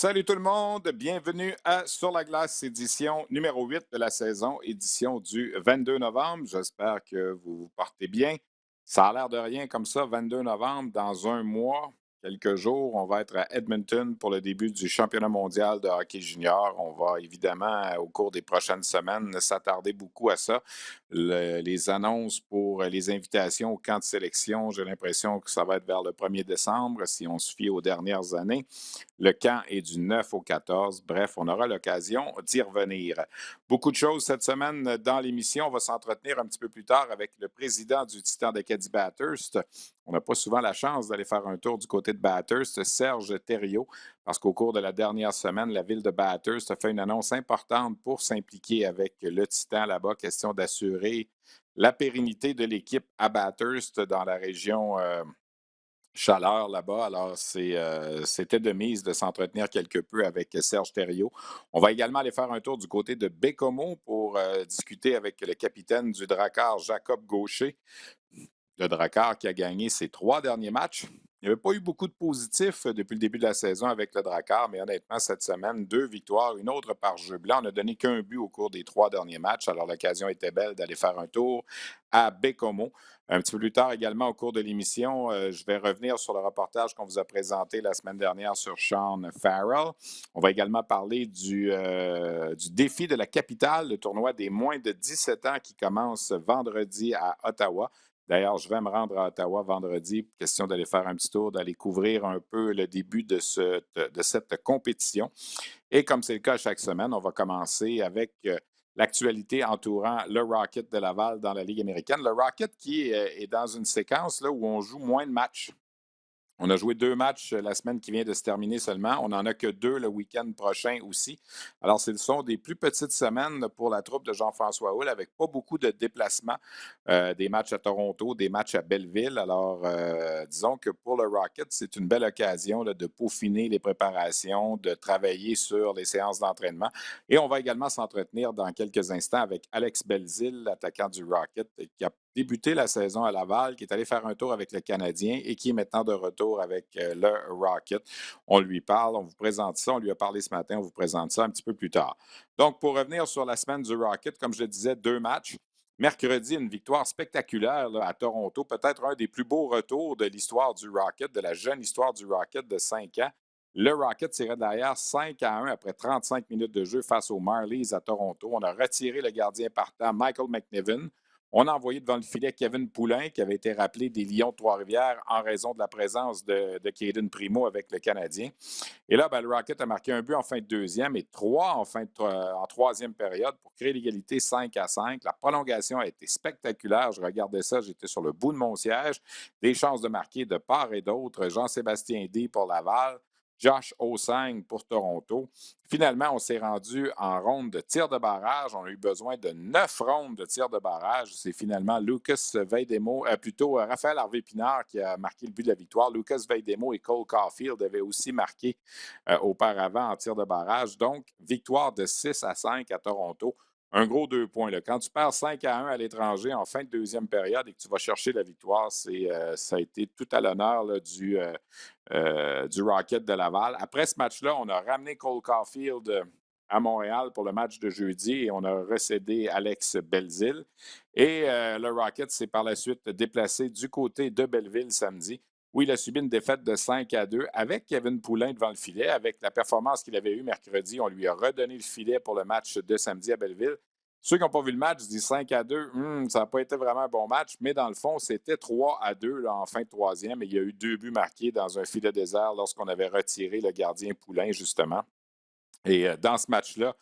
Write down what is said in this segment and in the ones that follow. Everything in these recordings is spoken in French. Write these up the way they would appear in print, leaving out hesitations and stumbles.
Salut tout le monde, bienvenue à Sur la glace, édition numéro 8 de la saison, édition du 22 novembre. J'espère que vous vous portez bien. Ça a l'air de rien comme ça, 22 novembre, dans un mois, quelques jours, on va être à Edmonton pour le début du championnat mondial de hockey junior. On va évidemment, au cours des prochaines semaines, s'attarder beaucoup à ça. Les annonces pour les invitations au camp de sélection, j'ai l'impression que ça va être vers le 1er décembre, si on se fie aux dernières années. Le camp est du 9 au 14. Bref, on aura l'occasion d'y revenir. Beaucoup de choses cette semaine dans l'émission. On va s'entretenir un petit peu plus tard avec le président du Titan d'Acadie Bathurst. On n'a pas souvent la chance d'aller faire un tour du côté de Bathurst, Serge Thériault, parce qu'au cours de la dernière semaine, la ville de Bathurst a fait une annonce importante pour s'impliquer avec le Titan là-bas. Question d'assurer la pérennité de l'équipe à Bathurst dans la région chaleur là-bas. Alors, c'était de mise de s'entretenir quelque peu avec Serge Thériault. On va également aller faire un tour du côté de Bécomo pour discuter avec le capitaine du Drakkar, Jacob Gaucher. Le Drakkar qui a gagné ses 3 derniers matchs. Il n'y avait pas eu beaucoup de positifs depuis le début de la saison avec le Drakkar, mais honnêtement, cette semaine, 2 victoires, une autre par jeu blanc. On n'a donné qu'un but au cours des 3 derniers matchs. Alors, l'occasion était belle d'aller faire un tour à Bécomo. Un petit peu plus tard également, au cours de l'émission, je vais revenir sur le reportage qu'on vous a présenté la semaine dernière sur Sean Farrell. On va également parler du défi de la capitale, le tournoi des moins de 17 ans qui commence vendredi à Ottawa. D'ailleurs, je vais me rendre à Ottawa vendredi. Question d'aller faire un petit tour, d'aller couvrir un peu le début de cette compétition. Et comme c'est le cas chaque semaine, on va commencer avec l'actualité entourant le Rocket de Laval dans la Ligue américaine. Le Rocket qui est dans une séquence là, où on joue moins de matchs. On a joué 2 matchs la semaine qui vient de se terminer seulement. On n'en a que 2 le week-end prochain aussi. Alors, ce sont des plus petites semaines pour la troupe de Jean-François Houle avec pas beaucoup de déplacements, des matchs à Toronto, des matchs à Belleville. Alors, disons que pour le Rocket, c'est une belle occasion là, de peaufiner les préparations, de travailler sur les séances d'entraînement. Et on va également s'entretenir dans quelques instants avec Alex Belzile, l'attaquant du Rocket, qui a débuté la saison à Laval, qui est allé faire un tour avec le Canadien et qui est maintenant de retour avec le Rocket. On lui parle, on vous présente ça, on lui a parlé ce matin, on vous présente ça un petit peu plus tard. Donc, pour revenir sur la semaine du Rocket, comme je le disais, 2 matchs. Mercredi, une victoire spectaculaire là, à Toronto, peut-être un des plus beaux retours de l'histoire du Rocket, de la jeune histoire du Rocket de 5 ans. Le Rocket tirait derrière 5-1 après 35 minutes de jeu face aux Marlies à Toronto. On a retiré le gardien partant, Michael McNiven. On a envoyé devant le filet Kevin Poulain, qui avait été rappelé des Lions de Trois-Rivières en raison de la présence de Caden Primo avec le Canadien. Et là, ben, le Rocket a marqué un but en fin de deuxième et 3 en troisième période pour créer l'égalité 5-5. La prolongation a été spectaculaire. Je regardais ça, j'étais sur le bout de mon siège. Des chances de marquer de part et d'autre. Jean-Sébastien D pour Laval. Josh Osang pour Toronto. Finalement, on s'est rendu en ronde de tir de barrage. On a eu besoin de 9 rondes de tir de barrage. C'est finalement Lucas Veidemo, plutôt Raphaël Harvey-Pinard qui a marqué le but de la victoire. Lucas Veidemo et Cole Caulfield avaient aussi marqué auparavant en tir de barrage. Donc, victoire de 6-5 à Toronto. Un gros 2 points. Là. Quand tu perds 5-1 à l'étranger en fin de deuxième période et que tu vas chercher la victoire, ça a été tout à l'honneur du Rocket de Laval. Après ce match-là, on a ramené Cole Caulfield à Montréal pour le match de jeudi et on a recédé Alex Belzile. Et le Rocket s'est par la suite déplacé du côté de Belleville samedi, où il a subi une défaite de 5-2 avec Kevin Poulain devant le filet. Avec la performance qu'il avait eue mercredi, on lui a redonné le filet pour le match de samedi à Belleville. Ceux qui n'ont pas vu le match disent 5-2, ça n'a pas été vraiment un bon match, mais dans le fond, c'était 3-2 là, en fin de troisième et il y a eu 2 buts marqués dans un filet désert lorsqu'on avait retiré le gardien Poulain, justement. Et dans ce match-là,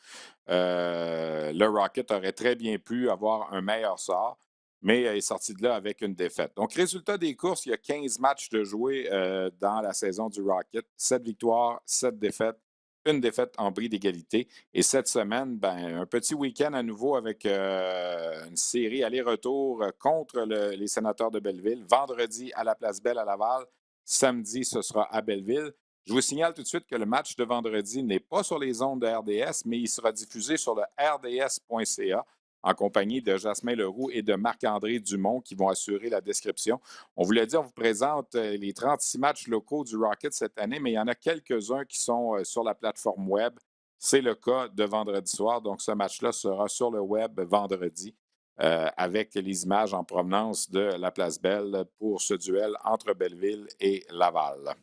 le Rocket aurait très bien pu avoir un meilleur sort, mais est sorti de là avec une défaite. Donc, résultat des courses, il y a 15 matchs de jouer dans la saison du Rocket. 7 victoires, 7 défaites, une défaite en bris d'égalité. Et cette semaine, ben, un petit week-end à nouveau avec une série aller-retour contre les sénateurs de Belleville. Vendredi à la Place Belle à Laval. Samedi, ce sera à Belleville. Je vous signale tout de suite que le match de vendredi n'est pas sur les ondes de RDS, mais il sera diffusé sur le rds.ca. en compagnie de Jasmin Leroux et de Marc-André Dumont qui vont assurer la description. On vous l'a dit, on vous présente les 36 matchs locaux du Rocket cette année, mais il y en a quelques-uns qui sont sur la plateforme web. C'est le cas de vendredi soir. Donc, ce match-là sera sur le web vendredi avec les images en provenance de la Place Belle pour ce duel entre Belleville et Laval.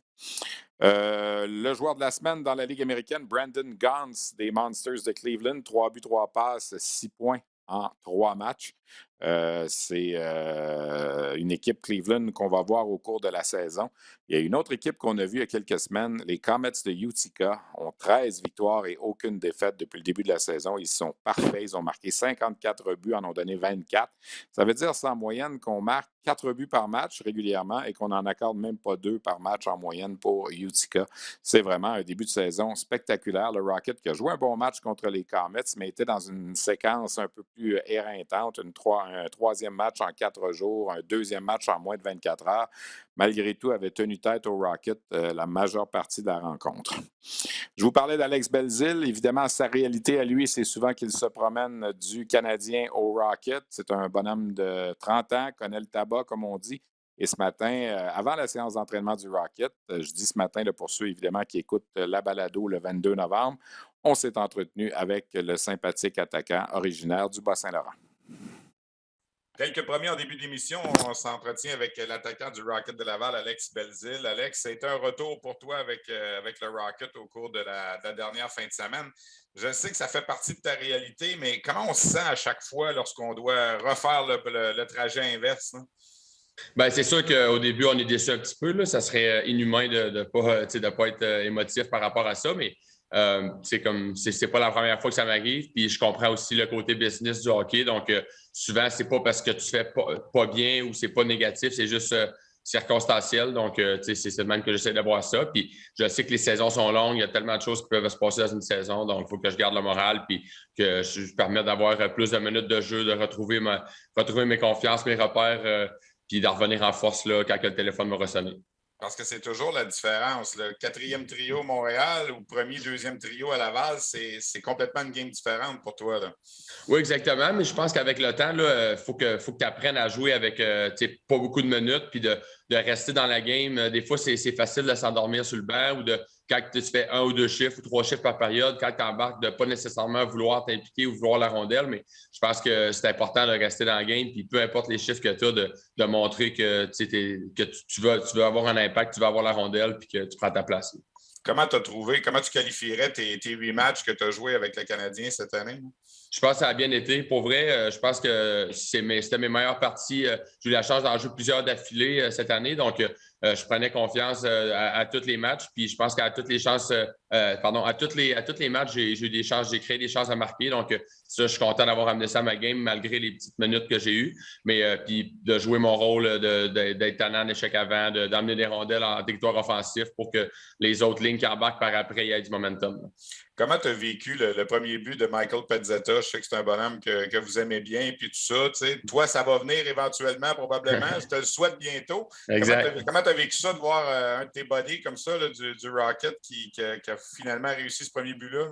Le joueur de la semaine dans la Ligue américaine, Brandon Gauntz des Monsters de Cleveland, 3 buts, 3 passes, 6 points en 3 matchs. C'est une équipe Cleveland qu'on va voir au cours de la saison. Il y a une autre équipe qu'on a vue il y a quelques semaines, les Comets de Utica, ont 13 victoires et aucune défaite depuis le début de la saison. Ils sont parfaits. Ils ont marqué 54 buts, en ont donné 24. Ça veut dire, c'est en moyenne qu'on marque 4 buts par match régulièrement et qu'on n'en accorde même pas 2 par match en moyenne pour Utica. C'est vraiment un début de saison spectaculaire. Le Rocket qui a joué un bon match contre les Comets, mais était dans une séquence un peu plus éreintante, un troisième match en 4 jours, un deuxième match en moins de 24 heures. Malgré tout, avait tenu tête au Rocket la majeure partie de la rencontre. Je vous parlais d'Alex Belzile. Évidemment, sa réalité à lui, c'est souvent qu'il se promène du Canadien au Rocket. C'est un bonhomme de 30 ans, connaît le tabac, comme on dit. Et ce matin, avant la séance d'entraînement du Rocket, je dis ce matin pour ceux évidemment qui écoutent la balado le 22 novembre, on s'est entretenu avec le sympathique attaquant originaire du Bas-Saint-Laurent. Tel que promis en début d'émission, on s'entretient avec l'attaquant du Rocket de Laval, Alex Belzile. Alex, ça a été un retour pour toi avec le Rocket au cours de la dernière fin de semaine. Je sais que ça fait partie de ta réalité, mais comment on se sent à chaque fois lorsqu'on doit refaire le trajet inverse? Bien, c'est sûr qu'au début, on est déçu un petit peu. Là. Ça serait inhumain de ne pas être émotif par rapport à ça, mais c'est pas la première fois que ça m'arrive. Puis je comprends aussi le côté business du hockey. Donc, souvent, c'est pas parce que tu fais pas bien ou c'est pas négatif, c'est juste circonstanciel. Donc, c'est le même que j'essaie de voir ça. Puis je sais que les saisons sont longues. Il y a tellement de choses qui peuvent se passer dans une saison. Donc, il faut que je garde le moral puis que je permette d'avoir plus de minutes de jeu, de retrouver mes confiances, mes repères. Puis d'en revenir en force là, quand le téléphone m'a ressonné. Parce que c'est toujours la différence. Le quatrième trio Montréal ou premier, deuxième trio à Laval, c'est complètement une game différente pour toi. Là. Oui, exactement. Mais je pense qu'avec le temps, il faut que tu apprennes à jouer avec pas beaucoup de minutes puis de rester dans la game. Des fois, c'est facile de s'endormir sur le banc ou quand tu fais 1 ou 2 chiffres ou 3 chiffres par période, quand tu embarques, de ne pas nécessairement vouloir t'impliquer ou vouloir la rondelle. Mais je pense que c'est important de rester dans la game. Puis peu importe les chiffres que tu as, de montrer que tu veux avoir un impact, tu veux avoir la rondelle puis que tu prends ta place. Comment tu qualifierais tes 8 matchs que tu as joués avec le Canadien cette année? Je pense que ça a bien été. Pour vrai, je pense que c'était mes meilleures parties. J'ai eu la chance d'en jouer plusieurs d'affilée cette année. Donc, je prenais confiance à tous les matchs. Puis, je pense qu'à toutes les chances, à tous les matchs, j'ai eu des chances, j'ai créé des chances à marquer. Donc, ça, je suis content d'avoir amené ça à ma game malgré les petites minutes que j'ai eues. Mais puis, de jouer mon rôle, d'être tannant d'échec avant, d'emmener des rondelles en victoire offensif pour que les autres lignes qui embarquent par après aient du momentum. Comment tu as vécu le premier but de Michael Pezzetta? Je sais que c'est un bonhomme que vous aimez bien, puis tout ça. T'sais. Toi, ça va venir éventuellement, probablement. Je te le souhaite bientôt. Exact. Comment tu as vécu ça de voir un de tes buddies comme ça là, du Rocket qui a finalement réussi ce premier but-là?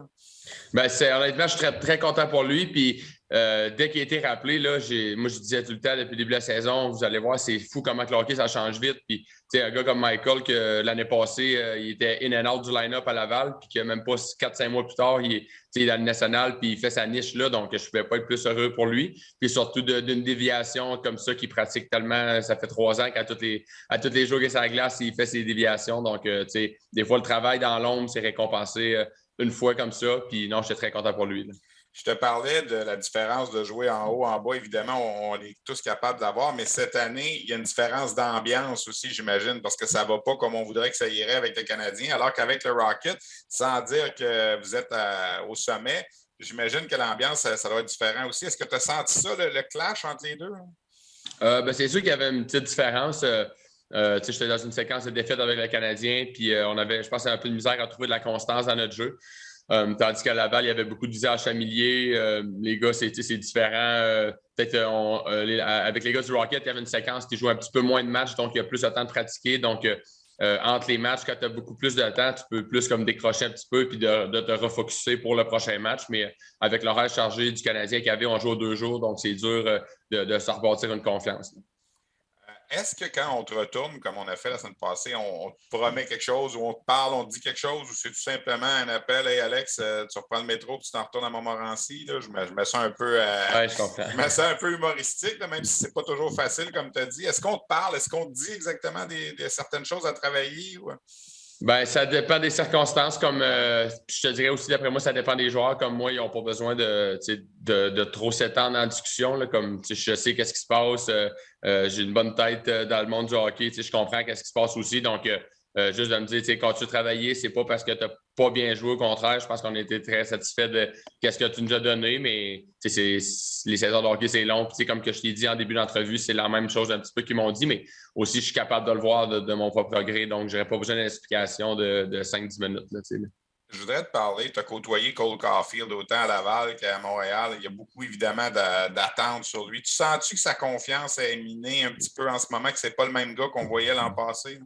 Ben, honnêtement, je suis très, très content pour lui. Puis dès qu'il a été rappelé, là, moi, je disais tout le temps depuis le début de la saison, vous allez voir, c'est fou comment le hockey, ça change vite. Puis un gars comme Michael, que l'année passée, il était in and out du line-up à Laval, puis que même pas 4-5 mois plus tard, il est dans le national, puis il fait sa niche là. Donc, je ne pouvais pas être plus heureux pour lui. Puis surtout d'une déviation comme ça qu'il pratique tellement. Ça fait 3 ans qu'à tous les jours qu'il est sur la glace, il fait ses déviations. Donc, des fois, le travail dans l'ombre, c'est récompensé une fois comme ça. Puis non, j'étais très content pour lui. Là. Je te parlais de la différence de jouer en haut, en bas. Évidemment, on est tous capables d'avoir, mais cette année, il y a une différence d'ambiance aussi, j'imagine, parce que ça ne va pas comme on voudrait que ça irait avec le Canadien, alors qu'avec le Rocket, sans dire que vous êtes au sommet, j'imagine que l'ambiance, ça doit être différent aussi. Est-ce que tu as senti ça, le clash entre les deux? C'est sûr qu'il y avait une petite différence. J'étais dans une séquence de défaites avec le Canadien, puis on avait, je pense, un peu de misère à trouver de la constance dans notre jeu. Tandis qu'à Laval, il y avait beaucoup de visages familiers. Les gars, c'est différent. Avec les gars du Rocket, il y avait une séquence qui jouait un petit peu moins de matchs, donc il y a plus de temps de pratiquer. Donc, entre les matchs, quand tu as beaucoup plus de temps, tu peux plus comme décrocher un petit peu puis de te refocuser pour le prochain match. Mais avec l'horaire chargé du Canadien qu'il y avait, on joue 2 jours, donc c'est dur de se rebâtir une confiance. Est-ce que quand on te retourne, comme on a fait la semaine passée, on te promet quelque chose ou on te parle, on te dit quelque chose ou c'est tout simplement un appel, hey Alex, tu reprends le métro et tu t'en retournes à Montmorency? Là, je me sens un peu, Oui, je comprends. je me sens un peu humoristique, là, même si c'est pas toujours facile, comme tu as dit. Est-ce qu'on te parle? Est-ce qu'on te dit exactement des certaines choses à travailler? Ou... Ben, ça dépend des circonstances. Comme je te dirais aussi, d'après moi, ça dépend des joueurs. Comme moi, ils n'ont pas besoin de trop s'étendre en discussion. Là, comme je sais qu'est-ce qui se passe. J'ai une bonne tête dans le monde du hockey. Je comprends qu'est-ce qui se passe aussi. Donc, juste de me dire, quand tu travailles, c'est pas parce que tu n'as pas bien joué. Au contraire, je pense qu'on a été très satisfait de qu'est-ce que tu nous as donné. Mais les saisons de hockey, c'est long. Puis, comme que je t'ai dit en début d'entrevue, c'est la même chose un petit peu qu'ils m'ont dit. Mais aussi, je suis capable de le voir de mon propre gré. Donc, je n'aurais pas besoin d'une explication de 5-10 minutes. Là, je voudrais te parler, tu as côtoyé Cole Caulfield autant à Laval qu'à Montréal. Il y a beaucoup, évidemment, d'attentes sur lui. Tu sens-tu que sa confiance est minée un petit peu en ce moment, que c'est pas le même gars qu'on voyait l'an passé?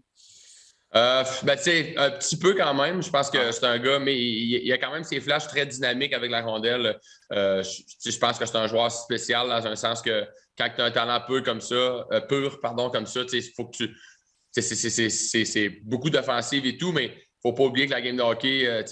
Ben, tu sais, un petit peu quand même. Je pense que c'est un gars, mais il a quand même ses flashs très dynamiques avec la rondelle. Je pense que c'est un joueur spécial dans un sens que quand tu as un talent pur comme ça, il faut que tu. C'est beaucoup d'offensives et tout, mais il ne faut pas oublier que la game de hockey,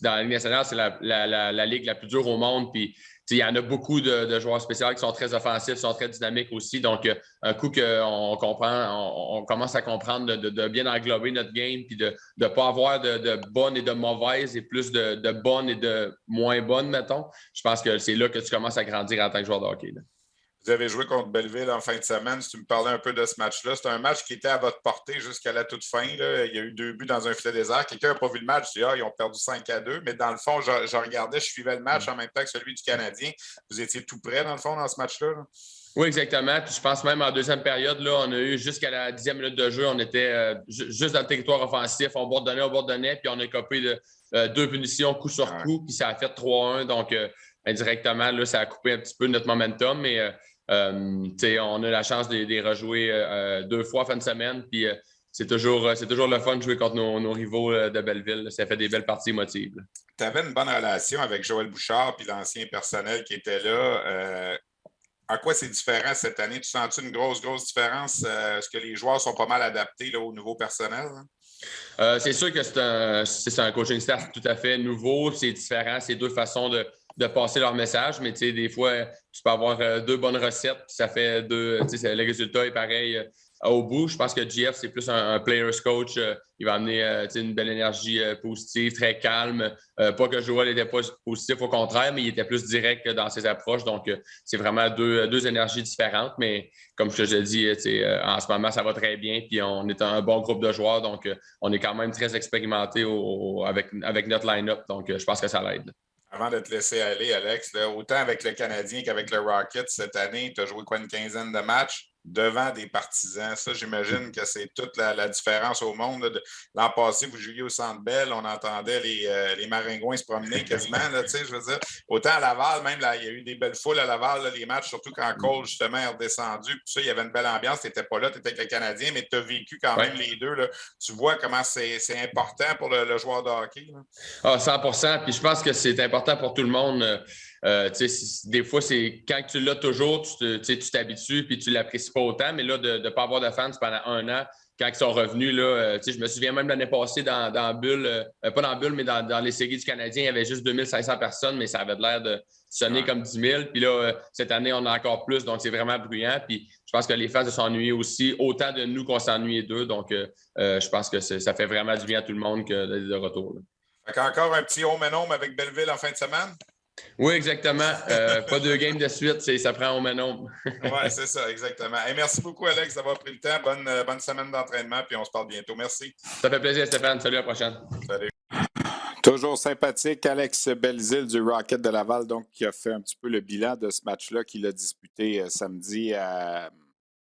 dans la Ligue nationale, c'est la ligue la plus dure au monde. Puis, il y en a beaucoup de joueurs spéciaux qui sont très offensifs, qui sont très dynamiques aussi. Donc, un coup qu'on comprend, on commence à comprendre de bien englober notre game, puis de ne pas avoir de bonnes et de mauvaises et plus de bonnes et de moins bonnes, mettons. Je pense que c'est là que tu commences à grandir en tant que joueur de hockey. Là. Vous avez joué contre Belleville en fin de semaine. Si tu me parlais un peu de ce match-là, c'est un match qui était à votre portée jusqu'à la toute fin. Là. Il y a eu 2 buts dans un filet désert. Quelqu'un n'a pas vu le match. Je dis, ils ont perdu 5-2. Mais dans le fond, je regardais, je suivais le match en même temps que celui du Canadien. Vous étiez tout près, dans le fond, dans ce match-là? Là? Oui, exactement. Puis je pense même en deuxième période, là, on a eu jusqu'à la 10e minute de jeu, on était juste dans le territoire offensif. On bordonnait, puis on a copé 2 punitions coup sur coup, puis ça a fait 3-1. Donc, indirectement, là, ça a coupé un petit peu notre momentum, mais on a la chance de les rejouer 2 fois fin de semaine, puis c'est toujours le fun de jouer contre nos rivaux de Belleville. Ça fait des belles parties émotives. Tu avais une bonne relation avec Joël Bouchard puis l'ancien personnel qui était là. En quoi c'est différent cette année? Tu sens-tu une grosse différence? Est-ce que les joueurs sont pas mal adaptés là, au nouveau personnel? C'est sûr que c'est un coaching staff tout à fait nouveau. C'est différent. C'est 2 façons de passer leur message. Mais des fois, tu peux avoir 2 bonnes recettes. Puis ça fait 2. Le résultat est pareil au bout. Je pense que GF, c'est plus un player's coach. Il va amener une belle énergie positive, très calme. Pas que Joël n'était pas positif, au contraire, mais il était plus direct dans ses approches. Donc, c'est vraiment 2 énergies différentes. Mais comme je te l'ai dit, en ce moment, ça va très bien. Puis on est un bon groupe de joueurs. Donc, on est quand même très expérimenté avec notre line-up. Donc, je pense que ça l'aide. Avant de te laisser aller, Alex, là, autant avec le Canadien qu'avec le Rocket cette année, tu as joué quoi, une quinzaine de matchs devant des partisans. Ça, j'imagine que c'est toute la différence au monde. Là. L'an passé, vous jouiez au Centre Bell, on entendait les maringouins se promener quasiment. Là, je veux dire, autant à Laval, même, là, il y a eu des belles foules à Laval, là, les matchs, surtout quand Cole, justement, est redescendu. Puis ça, il y avait une belle ambiance. Tu n'étais pas là, tu étais avec le Canadien, mais tu as vécu quand même les deux. Là. Tu vois comment c'est important pour le joueur de hockey. Là. Ah, 100%. Puis je pense que c'est important pour tout le monde. Des fois, c'est quand tu l'as toujours, tu t'habitues puis tu ne l'apprécies pas autant. Mais là, de ne pas avoir de fans pendant 1 an, quand ils sont revenus, là, je me souviens même l'année passée dans la bulle, pas dans la bulle, mais dans les séries du Canadien, il y avait juste 2500 personnes, mais ça avait l'air de sonner comme 10 000. Puis là, cette année, on a encore plus, donc c'est vraiment bruyant. Puis je pense que les fans se sont ennuyés aussi, autant de nous qu'on s'ennuyait d'eux. Donc, je pense que ça fait vraiment du bien à tout le monde que de retour. Là. Fait encore un petit home and home avec Belleville en fin de semaine? Oui, exactement. Pas 2 games de suite, ça prend au menon. Oui, c'est ça, exactement. Hey, merci beaucoup, Alex, d'avoir pris le temps. Bonne semaine d'entraînement, puis on se parle bientôt. Merci. Ça fait plaisir, Stéphane. Salut, à la prochaine. Salut. Toujours sympathique, Alex Belzile du Rocket de Laval, donc qui a fait un petit peu le bilan de ce match-là qu'il a disputé samedi à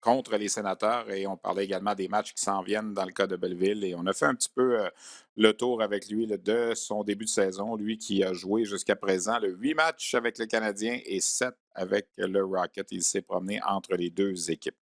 contre les Sénateurs et on parlait également des matchs qui s'en viennent dans le cas de Belleville. Et on a fait un petit peu le tour avec lui de son début de saison. Lui qui a joué jusqu'à présent 8 matchs avec le Canadien et 7 avec le Rocket. Il s'est promené entre les deux équipes.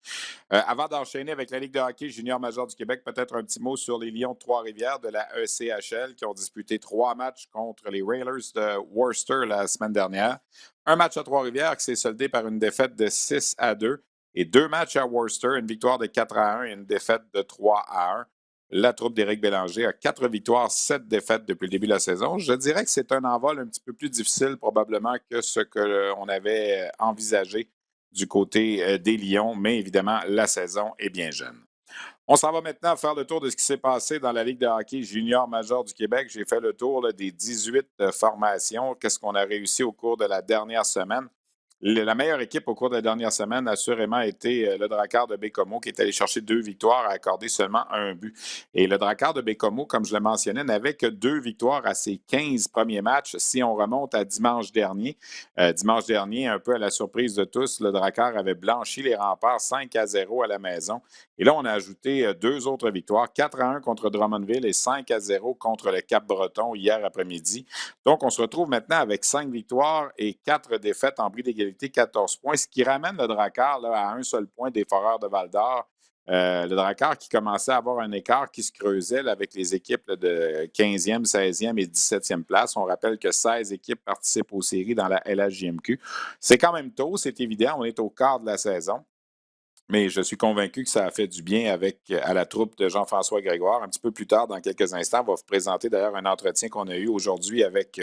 Avant d'enchaîner avec la Ligue de hockey junior majeur du Québec, peut-être un petit mot sur les Lions de Trois-Rivières de la ECHL qui ont disputé 3 matchs contre les Railers de Worcester la semaine dernière. Un match à Trois-Rivières qui s'est soldé par une défaite de 6-2 et 2 matchs à Worcester, une victoire de 4-1 et une défaite de 3-1. La troupe d'Éric Bélanger a 4 victoires, 7 défaites depuis le début de la saison. Je dirais que c'est un envol un petit peu plus difficile probablement que ce qu'on avait envisagé du côté des Lions, mais évidemment, la saison est bien jeune. On s'en va maintenant faire le tour de ce qui s'est passé dans la Ligue de hockey junior majeur du Québec. J'ai fait le tour des 18 formations. Qu'est-ce qu'on a réussi au cours de la dernière semaine? La meilleure équipe au cours de la dernière semaine, assurément, a été le Drakkar de Bécomo, qui est allé chercher 2 victoires, a accordé seulement un but. Et le Drakkar de Bécomo, comme je le mentionnais, n'avait que 2 victoires à ses 15 premiers matchs. Si on remonte à dimanche dernier, un peu à la surprise de tous, le Drakkar avait blanchi les remparts 5-0 à la maison. Et là, on a ajouté 2 autres victoires, 4-1 contre Drummondville et 5-0 contre le Cap-Breton hier après-midi. Donc, on se retrouve maintenant avec 5 victoires et 4 défaites en bris d'égalité, 14 points, ce qui ramène le Drakkar à un seul point des Foreurs de Val-d'Or. Le Drakkar qui commençait à avoir un écart qui se creusait avec les équipes de 15e, 16e et 17e place. On rappelle que 16 équipes participent aux séries dans la LHJMQ. C'est quand même tôt, c'est évident, on est au quart de la saison. Mais je suis convaincu que ça a fait du bien à la troupe de Jean-François Grégoire. Un petit peu plus tard, dans quelques instants, on va vous présenter d'ailleurs un entretien qu'on a eu aujourd'hui avec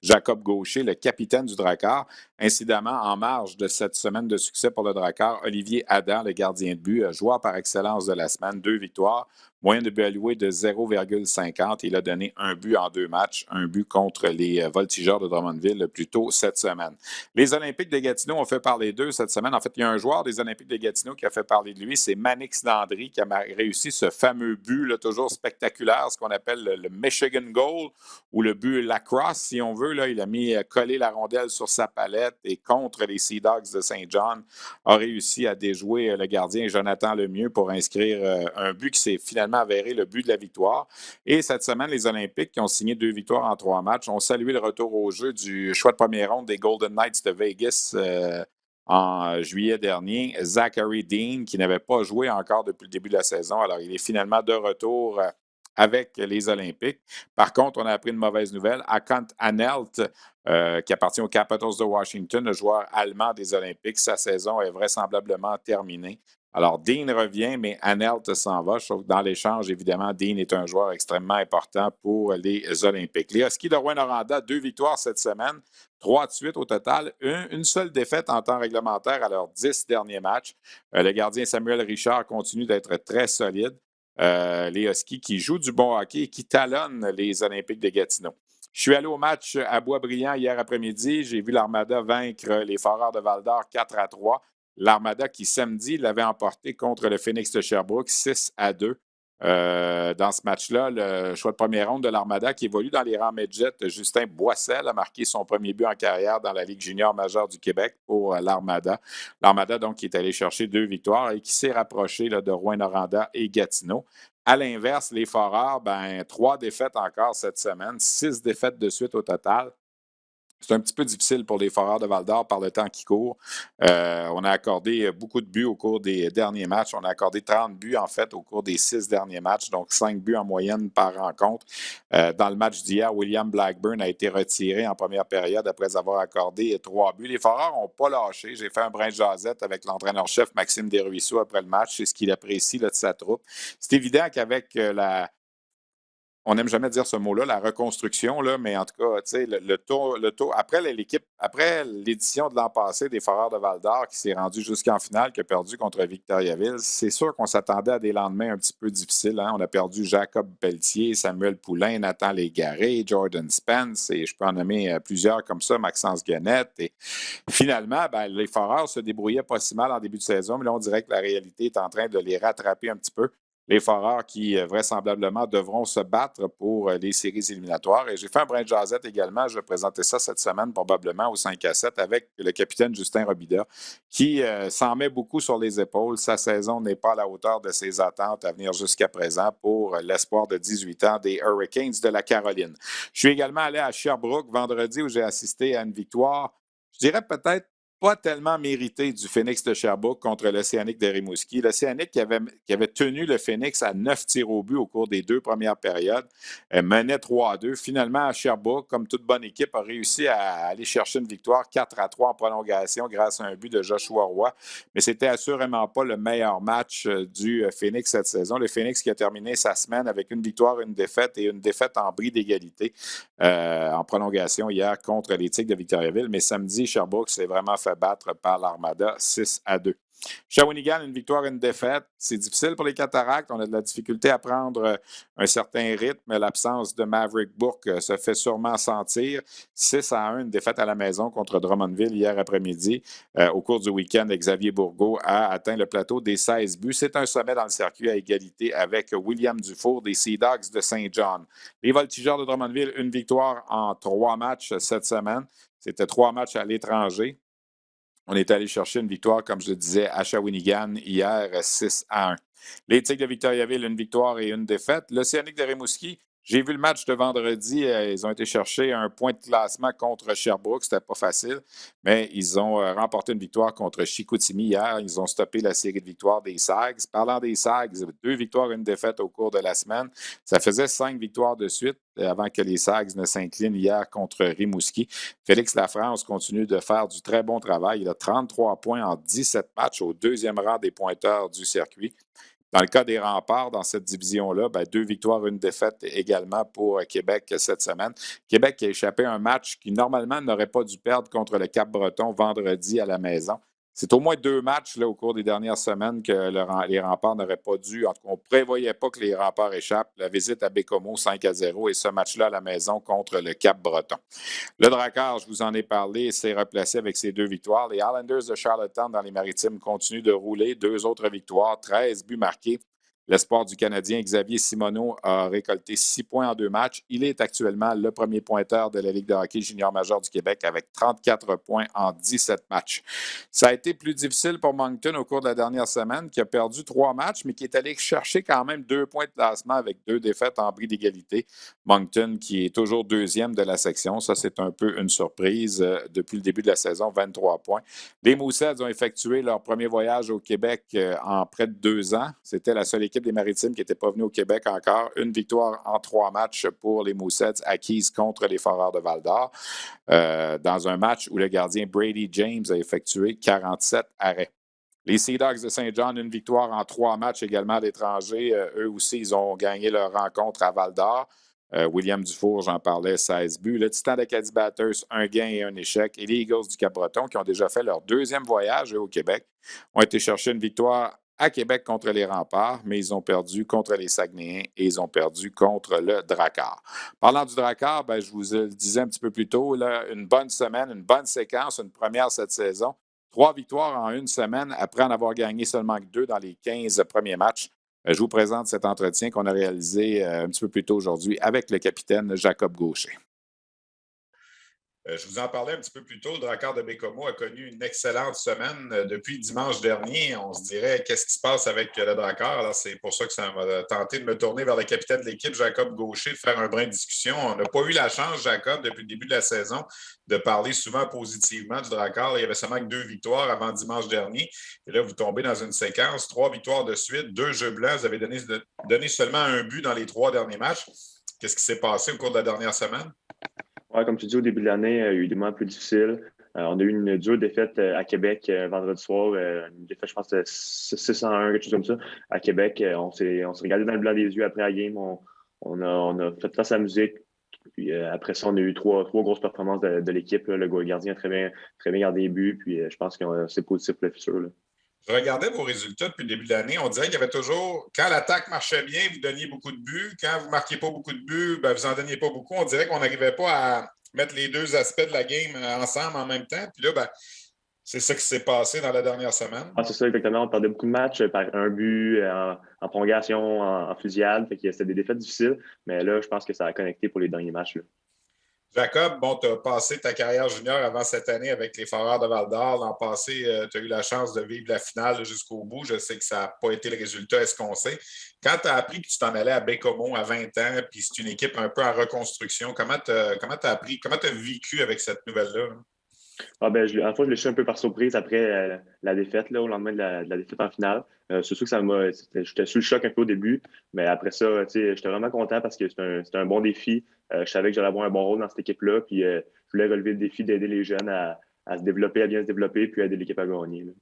Jacob Gaucher, le capitaine du Drakkar. Incidemment, en marge de cette semaine de succès pour le Drakkar, Olivier Adam, le gardien de but, joueur par excellence de la semaine, 2 victoires. Moyenne de but alloué de 0,50. Il a donné un but en 2 matchs, un but contre les Voltigeurs de Drummondville plus tôt cette semaine. Les Olympiques de Gatineau ont fait parler d'eux cette semaine. En fait, il y a un joueur des Olympiques de Gatineau qui a fait parler de lui, c'est Manix Landry qui a réussi ce fameux but là, toujours spectaculaire, ce qu'on appelle le Michigan Goal ou le but lacrosse, si on veut. Là, il a collé la rondelle sur sa palette et contre les Sea Dogs de Saint John, a réussi à déjouer le gardien Jonathan Lemieux pour inscrire un but qui s'est finalement avéré le but de la victoire. Et cette semaine, les Olympiques qui ont signé 2 victoires en 3 matchs ont salué le retour au jeu du choix de première ronde des Golden Knights de Vegas en juillet dernier. Zachary Dean, qui n'avait pas joué encore depuis le début de la saison. Alors, il est finalement de retour avec les Olympiques. Par contre, on a appris une mauvaise nouvelle. Akant Anelt, qui appartient aux Capitals de Washington, le joueur allemand des Olympiques, sa saison est vraisemblablement terminée. Alors, Dean revient, mais Anelt s'en va. Je trouve que dans l'échange, évidemment, Dean est un joueur extrêmement important pour les Olympiques. Les Huskies de Rouyn-Noranda, 2 victoires cette semaine, 3 de suite au total. Une seule défaite en temps réglementaire à leurs 10 derniers matchs. Le gardien Samuel Richard continue d'être très solide. Les Huskies qui jouent du bon hockey et qui talonnent les Olympiques de Gatineau. Je suis allé au match à Boisbriand hier après-midi. J'ai vu l'Armada vaincre les Foreurs de Val-d'Or 4-3. L'Armada qui, samedi, l'avait emporté contre le Phoenix de Sherbrooke 6-2. Dans ce match-là, le choix de première ronde de l'Armada qui évolue dans les rangs Medjet, Justin Boissel a marqué son premier but en carrière dans la Ligue junior majeure du Québec pour l'Armada. L'Armada, donc, qui est allé chercher 2 victoires et qui s'est rapproché de Rouyn-Noranda et Gatineau. À l'inverse, les Foreurs, 3 défaites encore cette semaine, 6 défaites de suite au total. C'est un petit peu difficile pour les Foreurs de Val-d'Or par le temps qui court. On a accordé beaucoup de buts au cours des derniers matchs. On a accordé 30 buts, en fait, au cours des 6 derniers matchs, donc 5 buts en moyenne par rencontre. Dans le match d'hier, William Blackburn a été retiré en première période après avoir accordé 3 buts. Les Foreurs n'ont pas lâché. J'ai fait un brin de jasette avec l'entraîneur-chef Maxime Desruisseaux après le match. C'est ce qu'il apprécie là, de sa troupe. C'est évident qu'avec on n'aime jamais dire ce mot-là, la reconstruction, là, mais en tout cas, tu sais, le tour, après l'édition de l'an passé des Foreurs de Val-d'Or qui s'est rendu jusqu'en finale, qui a perdu contre Victoriaville, c'est sûr qu'on s'attendait à des lendemains un petit peu difficiles. Hein? On a perdu Jacob Pelletier, Samuel Poulain, Nathan Légaré, Jordan Spence, et je peux en nommer plusieurs comme ça, Maxence Guenette. Et finalement, les Foreurs se débrouillaient pas si mal en début de saison, mais là, on dirait que la réalité est en train de les rattraper un petit peu. les Foreurs qui vraisemblablement devront se battre pour les séries éliminatoires. Et j'ai fait un brin de jasette également. Je vais présenter ça cette semaine probablement au 5-7 avec le capitaine Justin Robida qui s'en met beaucoup sur les épaules. Sa saison n'est pas à la hauteur de ses attentes à venir jusqu'à présent pour l'espoir de 18 ans des Hurricanes de la Caroline. Je suis également allé à Sherbrooke vendredi où j'ai assisté à une victoire, je dirais peut-être pas tellement mérité du Phoenix de Sherbrooke contre l'Océanic de Rimouski. L'Océanic qui avait tenu le Phoenix à 9 tirs au but au cours des 2 premières périodes, menait 3-2. Finalement, à Sherbrooke, comme toute bonne équipe, a réussi à aller chercher une victoire 4-3 en prolongation grâce à un but de Joshua Roy. Mais c'était assurément pas le meilleur match du Phoenix cette saison. Le Phoenix qui a terminé sa semaine avec une victoire, une défaite et une défaite en bris d'égalité en prolongation hier contre les Tigres de Victoriaville. Mais samedi, Sherbrooke s'est vraiment fait battre par l'Armada 6-2. Shawinigan, une victoire, une défaite. C'est difficile pour les Cataractes. On a de la difficulté à prendre un certain rythme. L'absence de Maverick Bourque se fait sûrement sentir. 6-1, une défaite à la maison contre Drummondville hier après-midi. Au cours du week-end, Xavier Bourgault a atteint le plateau des 16 buts. C'est un sommet dans le circuit à égalité avec William Dufour des Sea Dogs de Saint John. Les Voltigeurs de Drummondville, une victoire en 3 matchs cette semaine. C'était 3 matchs à l'étranger. On est allé chercher une victoire, comme je le disais, à Shawinigan hier, 6-1. Les Tigres de Victoriaville, une victoire et une défaite. L'Océanic de Rimouski, j'ai vu le match de vendredi. Ils ont été chercher un point de classement contre Sherbrooke. C'était pas facile, mais ils ont remporté une victoire contre Chicoutimi hier. Ils ont stoppé la série de victoires des Sags. Parlant des Sags, 2 victoires et une défaite au cours de la semaine. Ça faisait 5 victoires de suite avant que les Sags ne s'inclinent hier contre Rimouski. Félix Lafrance continue de faire du très bon travail. Il a 33 points en 17 matchs au 2e rang des pointeurs du circuit. Dans le cas des Remparts, dans cette division-là, 2 victoires, une défaite également pour Québec cette semaine. Québec qui a échappé à un match qui, normalement, n'aurait pas dû perdre contre le Cap-Breton vendredi à la maison. C'est au moins 2 matchs là, au cours des dernières semaines que les Remparts n'auraient pas dû. En tout cas, on ne prévoyait pas que les Remparts échappent. La visite à Bécomo 5-0 et ce match-là à la maison contre le Cap-Breton. Le Drakkar, je vous en ai parlé, s'est replacé avec ses 2 victoires. Les Islanders de Charlottetown dans les Maritimes continuent de rouler. 2 autres victoires, 13 buts marqués. L'espoir du Canadien Xavier Simoneau a récolté 6 points en 2 matchs. Il est actuellement le premier pointeur de la Ligue de hockey junior majeur du Québec avec 34 points en 17 matchs. Ça a été plus difficile pour Moncton au cours de la dernière semaine, qui a perdu 3 matchs, mais qui est allé chercher quand même 2 points de classement avec 2 défaites en bris d'égalité. Moncton qui est toujours 2e de la section. Ça, c'est un peu une surprise depuis le début de la saison, 23 points. Les Mooseheads ont effectué leur premier voyage au Québec en près de 2 ans. C'était la seule équipe des Maritimes qui n'était pas venue au Québec encore. Une victoire en 3 matchs pour les Mooseheads acquises contre les Foreurs de Val-d'Or dans un match où le gardien Brady James a effectué 47 arrêts. Les Sea Dogs de Saint John, une victoire en 3 matchs également à l'étranger. Eux aussi, ils ont gagné leur rencontre à Val-d'Or. William Dufour, j'en parlais, 16 buts. Le Titan d'Acadie Batters, un gain et un échec. Et les Eagles du Cap-Breton, qui ont déjà fait leur 2e voyage au Québec, ont été chercher une victoire à Québec contre les Remparts, mais ils ont perdu contre les Saguenayens et ils ont perdu contre le Drakkar. Parlant du Drakkar, je vous le disais un petit peu plus tôt, là, une bonne semaine, une bonne séquence, une première cette saison. 3 victoires en une semaine après en avoir gagné seulement 2 dans les 15 premiers matchs. Je vous présente cet entretien qu'on a réalisé un petit peu plus tôt aujourd'hui avec le capitaine Jacob Gaucher. Je vous en parlais un petit peu plus tôt. Le Drakkar de Bécomo a connu une excellente semaine depuis dimanche dernier. On se dirait, qu'est-ce qui se passe avec le Drakkar? Alors, c'est pour ça que ça m'a tenté de me tourner vers le capitaine de l'équipe, Jacob Gaucher, de faire un brin de discussion. On n'a pas eu la chance, Jacob, depuis le début de la saison, de parler souvent positivement du Drakkar. Il y avait seulement que 2 victoires avant dimanche dernier. Et là, vous tombez dans une séquence, 3 victoires de suite, 2 jeux blancs. Vous avez donné seulement un but dans les 3 derniers matchs. Qu'est-ce qui s'est passé au cours de la dernière semaine? Ouais, comme tu dis, au début de l'année, il y a eu des moments plus difficiles. On a eu une dure défaite à Québec vendredi soir. Une défaite, je pense, de 6-1, quelque chose comme ça. À Québec, on s'est regardé dans le blanc des yeux après la game. On a fait face à la musique. Puis après ça, on a eu trois grosses performances de l'équipe. Le gardien a très bien gardé les buts. Puis je pense que c'est positif pour le futur. Là. Je regardais vos résultats depuis le début de l'année. On dirait qu'il y avait toujours, quand l'attaque marchait bien, vous donniez beaucoup de buts. Quand vous ne marquiez pas beaucoup de buts, vous n'en donniez pas beaucoup. On dirait qu'on n'arrivait pas à mettre les 2 aspects de la game ensemble en même temps. Puis là, C'est ça qui s'est passé dans la dernière semaine? Ah, c'est ça, exactement. On perdait beaucoup de matchs par un but en prolongation, en fusillade. Fait que c'était des défaites difficiles. Mais là, je pense que ça a connecté pour les derniers matchs, là. Jacob, bon, tu as passé ta carrière junior avant cette année avec les Foreurs de Val-d'Or. L'an passé, tu as eu la chance de vivre la finale jusqu'au bout. Je sais que ça n'a pas été le résultat escompté. Quand tu as appris que tu t'en allais à Baie-Comeau à 20 ans, puis c'est une équipe un peu en reconstruction, comment tu as appris, comment tu as vécu avec cette nouvelle-là? Ah ben, à la fois, je l'ai su un peu par surprise après la défaite, là, au lendemain de la défaite en finale. C'est sûr que j'étais sous le choc un peu au début, mais après ça, j'étais vraiment content parce que c'était un bon défi. Je savais que j'allais avoir un bon rôle dans cette équipe-là, puis je voulais relever le défi d'aider les jeunes à se développer, à bien se développer, puis aider l'équipe à gagner, là.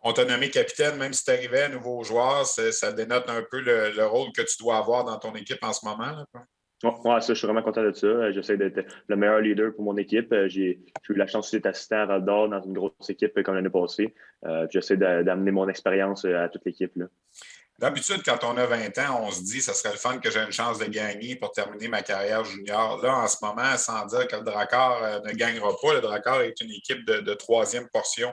On t'a nommé capitaine, même si tu arrivais à nouveau joueur, ça dénote un peu le rôle que tu dois avoir dans ton équipe en ce moment, là, quoi. Ouais, ça, je suis vraiment content de ça. J'essaie d'être le meilleur leader pour mon équipe. J'ai eu la chance d'être assistant à Val d'Or dans une grosse équipe comme l'année passée. J'essaie d'amener mon expérience à toute l'équipe, là. D'habitude, quand on a 20 ans, on se dit que ça serait le fun que j'ai une chance de gagner pour terminer ma carrière junior. Là, en ce moment, sans dire que le Drakkar ne gagnera pas, le Drakkar est une équipe de troisième portion.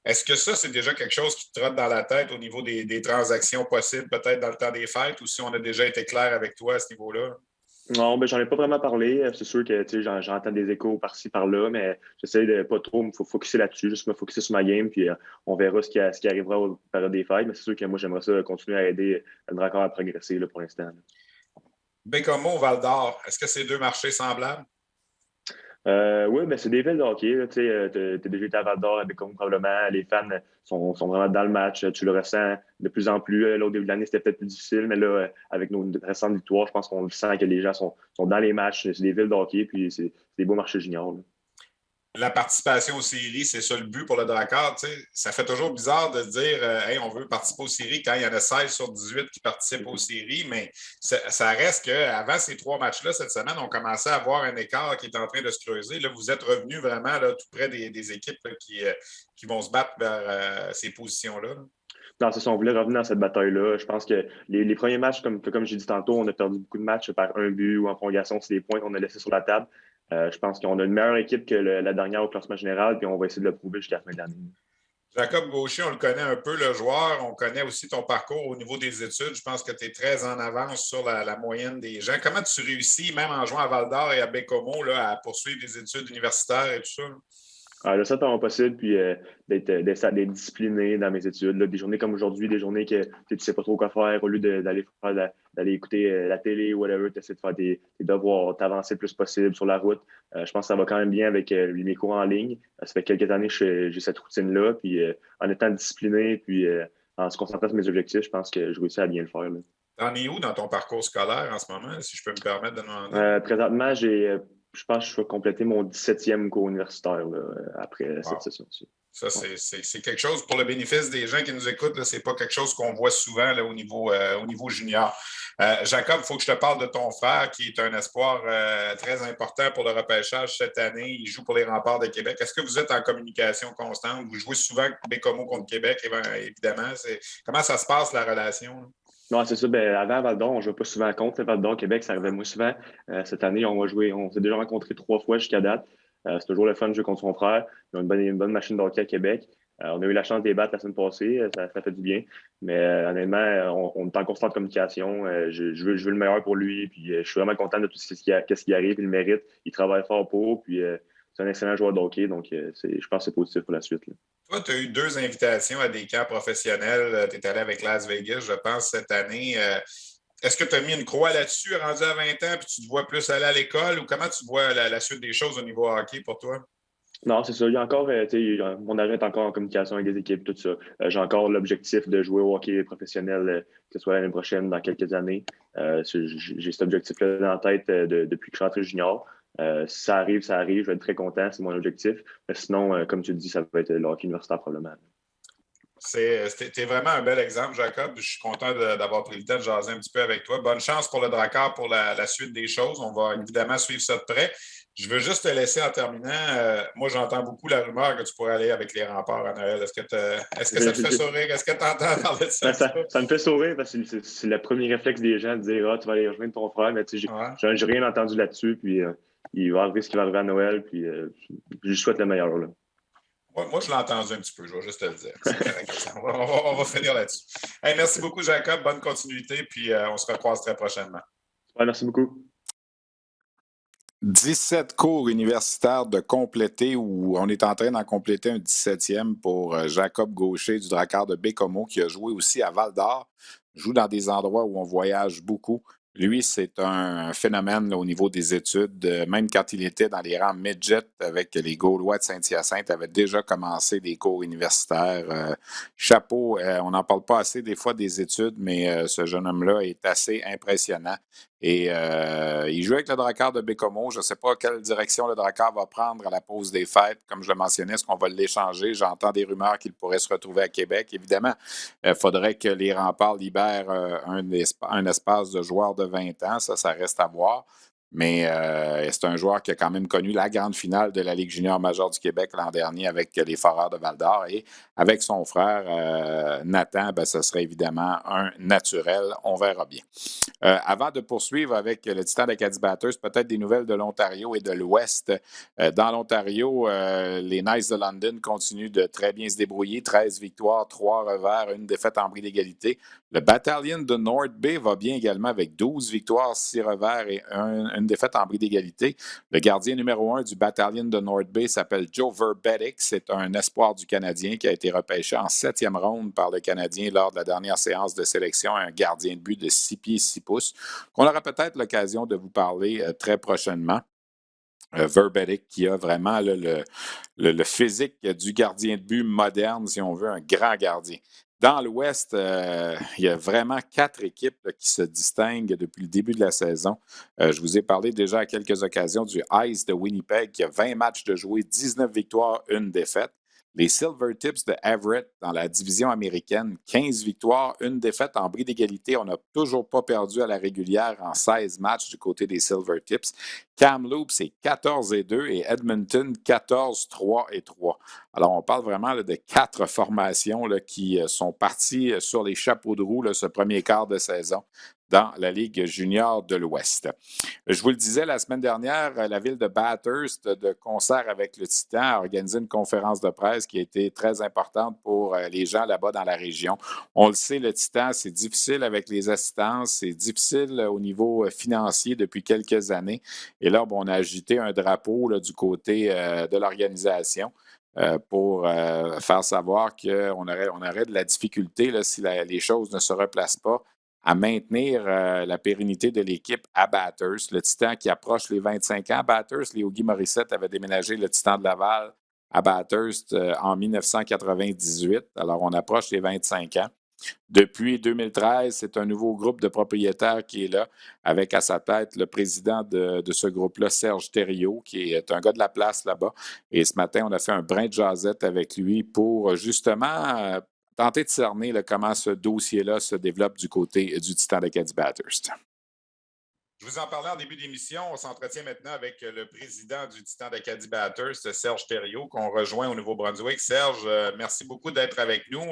Est-ce que ça, c'est déjà quelque chose qui te trotte dans la tête au niveau des transactions possibles, peut-être dans le temps des fêtes, ou si on a déjà été clair avec toi à ce niveau-là? Non, ben j'en ai pas vraiment parlé. C'est sûr que j'entends des échos par-ci, par-là, mais j'essaie de pas trop me focuser là-dessus, juste me focuser sur ma game, puis on verra ce qui arrivera au période des fêtes. Mais c'est sûr que moi, j'aimerais ça continuer à aider le Drakkar à progresser là, pour l'instant, là. Bécomo, Val d'Or, est-ce que c'est deux marchés semblables? Oui, ben c'est des villes de hockey. Tu as déjà été à Val d'Or, à Bécomo, probablement. Les fans sont vraiment dans le match. Tu le ressens de plus en plus. Là, au début de l'année, c'était peut-être plus difficile, mais là, avec nos récentes victoires, je pense qu'on sent que les gens sont dans les matchs. C'est des villes de hockey, puis c'est des beaux marchés juniors, là. La participation aux séries, c'est ça le but pour le Drakkar. Ça fait toujours bizarre de dire hey, on veut participer aux séries quand il y en a 16 sur 18 qui participent aux séries, mais ça reste qu'avant ces trois matchs-là, cette semaine, on commençait à avoir un écart qui est en train de se creuser. Là, vous êtes revenu vraiment là, tout près des équipes là, qui vont se battre vers ces positions-là. Non, c'est ça, on voulait revenir dans cette bataille-là. Je pense que les premiers matchs, comme j'ai dit tantôt, on a perdu beaucoup de matchs par un but ou en prolongation. C'est des points qu'on a laissés sur la table. Je pense qu'on a une meilleure équipe que la dernière au classement général, puis on va essayer de le prouver jusqu'à la fin de l'année. Jacob Gaucher, on le connaît un peu, le joueur. On connaît aussi ton parcours au niveau des études. Je pense que tu es très en avance sur la moyenne des gens. Comment tu réussis, même en jouant à Val-d'Or et à Baie-Comeau, là, à poursuivre des études universitaires et tout ça? Je fais le possible, puis d'être discipliné dans mes études. Là, des journées comme aujourd'hui, des journées que tu ne sais pas trop quoi faire, au lieu d'aller écouter la télé ou whatever, tu essaies de faire tes devoirs, t'avancer le plus possible sur la route. Je pense que ça va quand même bien avec mes cours en ligne. Ça fait quelques années que j'ai cette routine-là, puis en étant discipliné, puis en se concentrant sur mes objectifs, je pense que je réussis à bien le faire, là. T'en es où dans ton parcours scolaire en ce moment, si je peux me permettre de demander? Présentement, je pense que je vais compléter mon 17e cours universitaire là, après cette Wow. session-ci. Ça, c'est quelque chose, pour le bénéfice des gens qui nous écoutent, ce n'est pas quelque chose qu'on voit souvent là, au niveau junior. Jacob, il faut que je te parle de ton frère qui est un espoir très important pour le repêchage cette année. Il joue pour les Remparts de Québec. Est-ce que vous êtes en communication constante? Vous jouez souvent Bécomo contre Québec, évidemment. Comment ça se passe, la relation, là? Non, c'est ça. Ben, avant Val-d'Or, on ne jouait pas souvent contre. Val-d'Or, Québec, ça arrivait moins souvent. Cette année, on s'est déjà rencontrés 3 fois jusqu'à date. C'est toujours le fun de jouer contre son frère. Ils ont une bonne machine de hockey à Québec. On a eu la chance de les battre la semaine passée. Ça fait du bien. Mais honnêtement, on est en constante communication. Je veux le meilleur pour lui. Puis, je suis vraiment content de tout ce qui arrive. Il le mérite. Il travaille fort pour. Puis, c'est un excellent joueur de hockey. Donc, je pense que c'est positif pour la suite, là. Toi, tu as eu 2 invitations à des camps professionnels. Tu es allé avec Las Vegas, je pense, cette année. Est-ce que tu as mis une croix là-dessus, rendu à 20 ans, puis tu te vois plus aller à l'école, ou comment tu vois la suite des choses au niveau hockey pour toi? Non, c'est ça. Il y a encore, mon agent est encore en communication avec des équipes, tout ça. J'ai encore l'objectif de jouer au hockey professionnel, que ce soit l'année prochaine, dans quelques années. J'ai cet objectif-là dans la tête depuis que je suis rentré junior. Si ça arrive, ça arrive. Je vais être très content, c'est mon objectif. Mais sinon, comme tu le dis, ça va être le hockey universitaire probablement. C'était vraiment un bel exemple, Jacob. Je suis content d'avoir pris le temps de jaser un petit peu avec toi. Bonne chance pour le Drakkar pour la suite des choses. On va évidemment suivre ça de près. Je veux juste te laisser en terminant. Moi, j'entends beaucoup la rumeur que tu pourrais aller avec les Remparts à Noël. Est-ce que ça te fait sourire? Est-ce que tu entends parler de ça? Ça me fait sourire parce que c'est le premier réflexe des gens de dire tu vas aller rejoindre ton frère. Mais j'ai rien entendu là-dessus. Puis il va arriver ce qui va arriver à Noël. Puis je lui souhaite le meilleur, là. Moi, je l'ai entendu un petit peu, je vais juste te le dire. C'est correct, comme ça. On va finir là-dessus. Hey, merci beaucoup, Jacob. Bonne continuité, puis on se recroise très prochainement. Ouais, merci beaucoup. 17 cours universitaires de compléter, où on est en train d'en compléter un 17e pour Jacob Gaucher du Drakkar de Bécomo, qui a joué aussi à Val-d'Or, joue dans des endroits où on voyage beaucoup. Lui, c'est un phénomène là, au niveau des études. Même quand il était dans les rangs midget avec les Gaulois de Saint-Hyacinthe, avait déjà commencé des cours universitaires. Chapeau, on n'en parle pas assez des fois des études, mais ce jeune homme-là est assez impressionnant. Et il joue avec le Drakkar de Bécomo. Je ne sais pas quelle direction le Drakkar va prendre à la pause des fêtes. Comme je le mentionnais, est-ce qu'on va l'échanger? J'entends des rumeurs qu'il pourrait se retrouver à Québec. Évidemment, il faudrait que les remparts libèrent un espace de joueurs de 20 ans. Ça reste à voir. Mais c'est un joueur qui a quand même connu la grande finale de la Ligue junior majeure du Québec l'an dernier avec les Foreurs de Val-d'Or. Et avec son frère Nathan, ce serait évidemment un naturel. On verra bien. Avant de poursuivre avec le Titan d'Acadie Batters, peut-être des nouvelles de l'Ontario et de l'Ouest. Dans l'Ontario, les Knights de London continuent de très bien se débrouiller. 13 victoires, 3 revers, une défaite en bris d'égalité. Le Battalion de North Bay va bien également avec 12 victoires, 6 revers et une défaite en bris d'égalité. Le gardien numéro 1 du Battalion de North Bay s'appelle Joe Verbetic. C'est un espoir du Canadien qui a été repêché en 7e ronde par le Canadien lors de la dernière séance de sélection. Un gardien de but de 6 pieds 6 pouces, qu'on aura peut-être l'occasion de vous parler très prochainement. Verbetic qui a vraiment le physique du gardien de but moderne, si on veut, un grand gardien. Dans l'Ouest, il y a vraiment 4 équipes là, qui se distinguent depuis le début de la saison. Je vous ai parlé déjà à quelques occasions du Ice de Winnipeg qui a 20 matchs de jouer, 19 victoires, 1 défaite. Les Silver Tips de Everett dans la division américaine, 15 victoires, 1 défaite en bris d'égalité. On n'a toujours pas perdu à la régulière en 16 matchs du côté des Silver Tips. Kamloops, c'est 14-2 et Edmonton, 14-3-3. Alors, on parle vraiment là, de 4 formations là, qui sont parties sur les chapeaux de roue là, ce premier quart de saison dans la Ligue junior de l'Ouest. Je vous le disais, la semaine dernière, la ville de Bathurst, de concert avec le Titan, a organisé une conférence de presse qui a été très importante pour les gens là-bas dans la région. On le sait, le Titan, c'est difficile avec les assistances, c'est difficile au niveau financier depuis quelques années. Et là, on a agité un drapeau là, du côté de l'organisation pour faire savoir qu'on aurait de la difficulté là, si les choses ne se replacent pas à maintenir la pérennité de l'équipe à Bathurst. Le Titan qui approche les 25 ans. À Bathurst, Léo Guy Morissette avait déménagé le Titan de Laval à Bathurst en 1998. Alors, on approche les 25 ans. Depuis 2013, c'est un nouveau groupe de propriétaires qui est là, avec à sa tête le président de ce groupe-là, Serge Thériault, qui est un gars de la place là-bas. Et ce matin, on a fait un brin de jasette avec lui pour justement tenter de cerner là, comment ce dossier-là se développe du côté du Titan d'Acadie Bathurst. Je vous en parlais en début d'émission. On s'entretient maintenant avec le président du Titan d'Acadie Bathurst, Serge Thériault, qu'on rejoint au Nouveau-Brunswick. Serge, merci beaucoup d'être avec nous.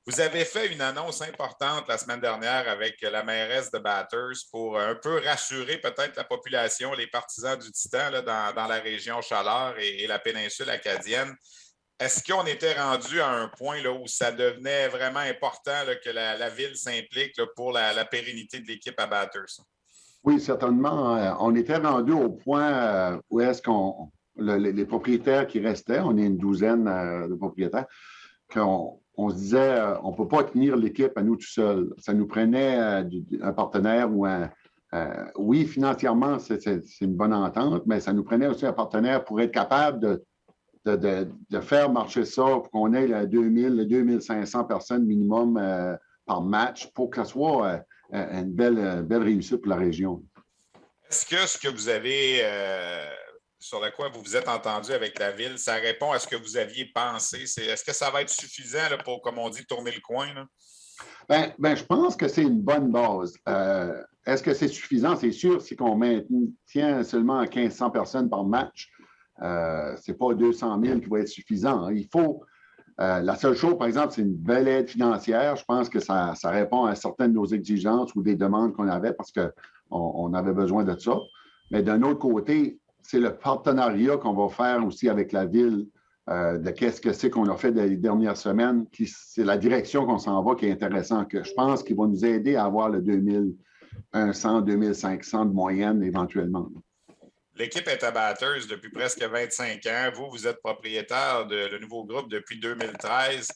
Vous avez fait une annonce importante la semaine dernière avec la mairesse de Bathurst pour un peu rassurer peut-être la population, les partisans du Titan là, dans la région Chaleur et la péninsule acadienne. Est-ce qu'on était rendu à un point là, où ça devenait vraiment important là, que la ville s'implique là, pour la pérennité de l'équipe à Bathurst? Oui, certainement. On était rendu au point où est-ce qu'on les propriétaires qui restaient, on est une douzaine de propriétaires, qu'on se disait on ne peut pas tenir l'équipe à nous tout seuls. Ça nous prenait un partenaire ou oui, financièrement, c'est une bonne entente, mais ça nous prenait aussi un partenaire pour être capable de faire marcher ça, pour qu'on ait 2500 personnes minimum par match pour que ça soit une belle réussite pour la région. Est-ce que ce que vous avez, sur le quoi vous vous êtes entendu avec la ville, ça répond à ce que vous aviez pensé? Est-ce que ça va être suffisant là, pour, comme on dit, tourner le coin? Là? Ben, je pense que c'est une bonne base. Est-ce que c'est suffisant? C'est sûr, si on maintient seulement 1500 personnes par match, ce n'est pas 200 000 qui va être suffisant. Il faut. La seule chose, par exemple, c'est une belle aide financière. Je pense que ça répond à certaines de nos exigences ou des demandes qu'on avait parce qu'on avait besoin de ça. Mais d'un autre côté, c'est le partenariat qu'on va faire aussi avec la ville de qu'est-ce que c'est qu'on a fait les dernières semaines. C'est la direction qu'on s'en va qui est intéressant, que je pense qu'il va nous aider à avoir le 2100, 2500 de moyenne éventuellement. L'équipe est à Batters depuis presque 25 ans. Vous êtes propriétaire de le nouveau groupe depuis 2013.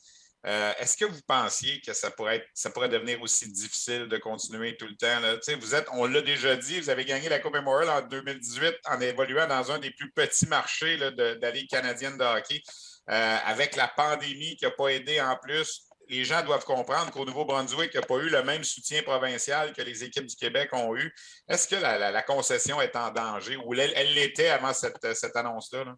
Est-ce que vous pensiez que ça pourrait devenir aussi difficile de continuer tout le temps? Là? On l'a déjà dit, vous avez gagné la Coupe Memorial en 2018 en évoluant dans un des plus petits marchés là, de la Ligue canadienne de hockey. Avec la pandémie qui n'a pas aidé en plus, les gens doivent comprendre qu'au Nouveau-Brunswick, il n'y a pas eu le même soutien provincial que les équipes du Québec ont eu. Est-ce que la concession est en danger ou elle l'était avant cette annonce-là? Là?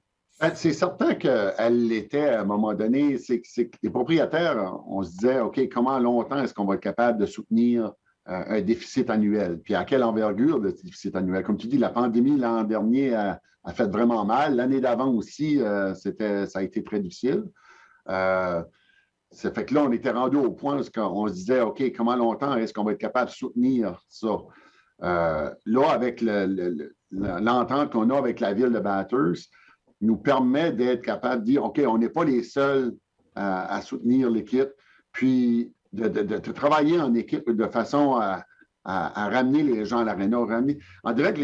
C'est certain qu'elle l'était à un moment donné. C'est que les propriétaires, on se disait, OK, comment longtemps est-ce qu'on va être capable de soutenir un déficit annuel? Puis à quelle envergure de déficit annuel? Comme tu dis, la pandémie l'an dernier a fait vraiment mal. L'année d'avant aussi, ça a été très difficile. Ça fait que là, on était rendu au point où on se disait, OK, comment longtemps est-ce qu'on va être capable de soutenir ça? Là, avec l'entente qu'on a avec la ville de Bathurst, nous permet d'être capable de dire, OK, on n'est pas les seuls à soutenir l'équipe, puis de travailler en équipe de façon à ramener les gens à l'aréna. On dirait que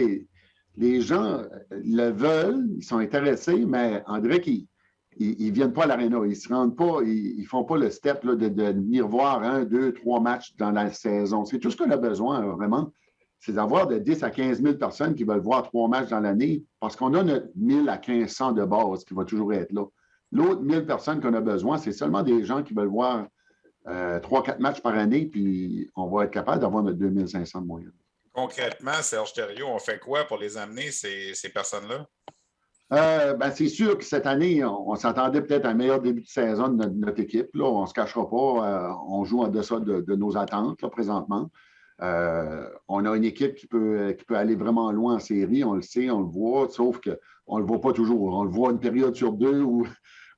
les gens le veulent, ils sont intéressés, mais on dirait qu'ils ne viennent pas à l'aréna, ils ne se rendent pas, ils ne font pas le step là, de venir voir 1, 2, 3 matchs dans la saison. C'est tout ce qu'on a besoin, vraiment. C'est d'avoir de 10 à 15 000 personnes qui veulent voir 3 matchs dans l'année parce qu'on a notre 1000 à 1500 de base qui va toujours être là. L'autre 1000 personnes qu'on a besoin, c'est seulement des gens qui veulent voir 3-4 matchs par année, puis on va être capable d'avoir notre 2500 de moyenne. Concrètement, Serge Thériault, on fait quoi pour les amener, ces personnes-là? C'est sûr que cette année, on s'attendait peut-être à un meilleur début de saison de notre équipe. Là, on ne se cachera pas. On joue en deçà de nos attentes là, présentement. On a une équipe qui peut aller vraiment loin en série, on le sait, on le voit, sauf qu'on ne le voit pas toujours. On le voit une période sur 2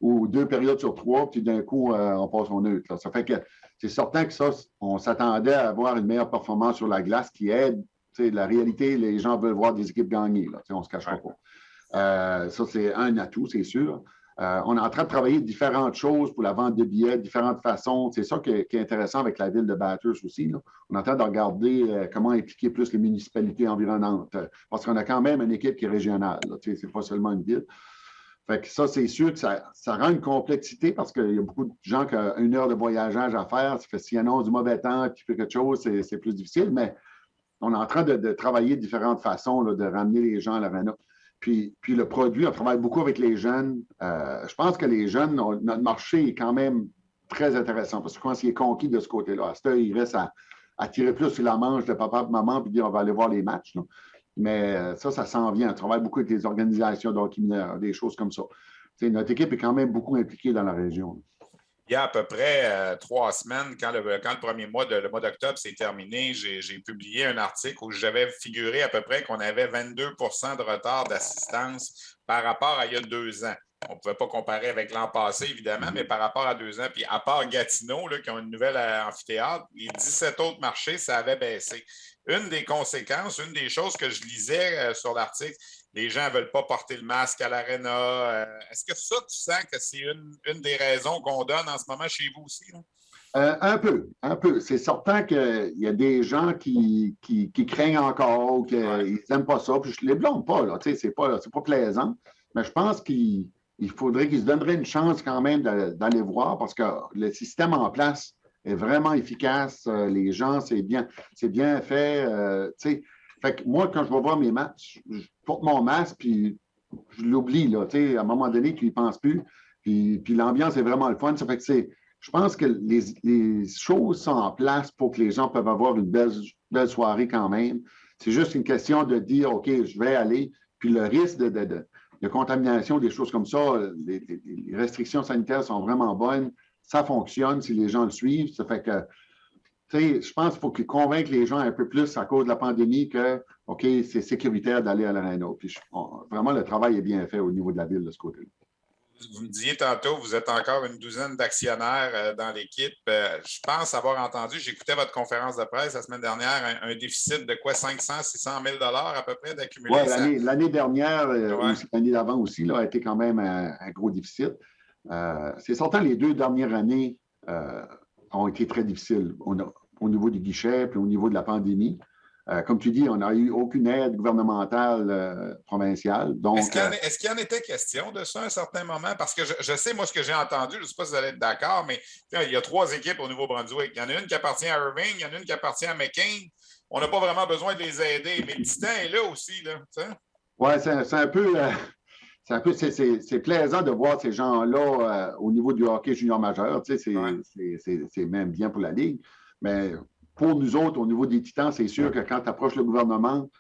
ou 2 périodes sur 3, puis d'un coup, on passe au neutre. Là. Ça fait que c'est certain que ça, on s'attendait à avoir une meilleure performance sur la glace qui aide. La réalité, les gens veulent voir des équipes gagner. Là, on ne se cachera pas. Ça, c'est un atout, c'est sûr. On est en train de travailler différentes choses pour la vente de billets, différentes façons. C'est ça qui est intéressant avec la ville de Bathurst aussi. Là. On est en train de regarder comment impliquer plus les municipalités environnantes. Parce qu'on a quand même une équipe qui est régionale. Ce n'est pas seulement une ville. Fait que ça, c'est sûr que ça rend une complexité parce qu'il y a beaucoup de gens qui ont 1 heure de voyageage à faire. Ça fait s'il annonce du mauvais temps, puis fait quelque chose, c'est plus difficile. Mais on est en train de travailler de différentes façons là, de ramener les gens à l'aréna. Puis le produit, on travaille beaucoup avec les jeunes. Je pense que les jeunes, notre marché est quand même très intéressant parce que quand il est conquis de ce côté-là, à ce il reste à tirer plus sur la manche de papa et maman puis dire on va aller voir les matchs. Là. Mais ça s'en vient. On travaille beaucoup avec les organisations d'hockey mineur, des choses comme ça. Notre équipe est quand même beaucoup impliquée dans la région. Il y a à peu près 3 semaines, quand le premier mois, le mois d'octobre s'est terminé, j'ai publié un article où j'avais figuré à peu près qu'on avait 22 de retard d'assistance par rapport à il y a 2 ans. On ne pouvait pas comparer avec l'an passé, évidemment, mais par rapport à 2 ans. Puis à part Gatineau, là, qui ont une nouvelle amphithéâtre, les 17 autres marchés, ça avait baissé. Une des conséquences, une des choses que je lisais sur l'article, les gens ne veulent pas porter le masque à l'aréna. Est-ce que ça, tu sens que c'est une des raisons qu'on donne en ce moment chez vous aussi? Un peu. C'est certain qu'il y a des gens qui craignent encore ou qu'ils n'aiment pas ça. Puis je ne les blâme pas, là. C'est pas plaisant. Mais je pense qu'il faudrait qu'ils se donneraient une chance quand même d'aller voir parce que le système en place est vraiment efficace. Les gens, c'est bien fait. Fait que moi, quand je vais voir mes matchs, je porte mon masque, puis je l'oublie, là, à un moment donné, tu n'y penses plus. Puis l'ambiance est vraiment le fun. Ça fait que je pense que les choses sont en place pour que les gens peuvent avoir une belle soirée quand même. C'est juste une question de dire, OK, je vais aller. Puis le risque de contamination, des choses comme ça, les restrictions sanitaires sont vraiment bonnes. Ça fonctionne si les gens le suivent. Ça fait que je pense qu'il faut qu'ils convainquent les gens un peu plus à cause de la pandémie que, OK, c'est sécuritaire d'aller à l'aréna. Puis vraiment, le travail est bien fait au niveau de la ville de ce côté-là. Vous me disiez tantôt, vous êtes encore une douzaine d'actionnaires dans l'équipe. Je pense avoir entendu, j'écoutais votre conférence de presse la semaine dernière, un déficit de quoi, 500-600 000 à peu près d'accumuler? Oui, l'année dernière, l'année d'avant aussi, là, a été quand même un gros déficit. C'est certain, les 2 dernières années ont été très difficiles au niveau du guichet puis au niveau de la pandémie. Comme tu dis, on n'a eu aucune aide gouvernementale provinciale. Donc, est-ce qu'il y en était question de ça à un certain moment? Parce que je sais, moi, ce que j'ai entendu, je ne sais pas si vous allez être d'accord, mais il y a 3 équipes au Nouveau-Brunswick. Il y en a une qui appartient à Irving, il y en a une qui appartient à McCain. On n'a pas vraiment besoin de les aider, mais Titan est là aussi. Là, oui, c'est un peu. C'est plaisant de voir ces gens-là au niveau du hockey junior majeur. C'est même bien pour la Ligue. Mais pour nous autres, au niveau des Titans, c'est sûr que quand tu approches le gouvernement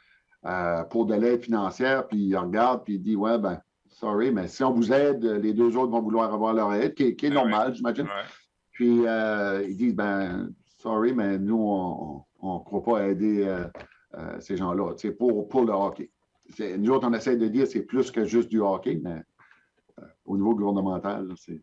pour de l'aide financière, puis il regarde, puis il dit ouais, ben, sorry, mais si on vous aide, les 2 autres vont vouloir avoir leur aide, qui est normal, j'imagine. Ouais. Puis ils disent ben, sorry, mais nous, on ne croit pas aider ces gens-là pour le hockey. Nous autres, on essaie de dire que c'est plus que juste du hockey, mais au niveau gouvernemental, c'est.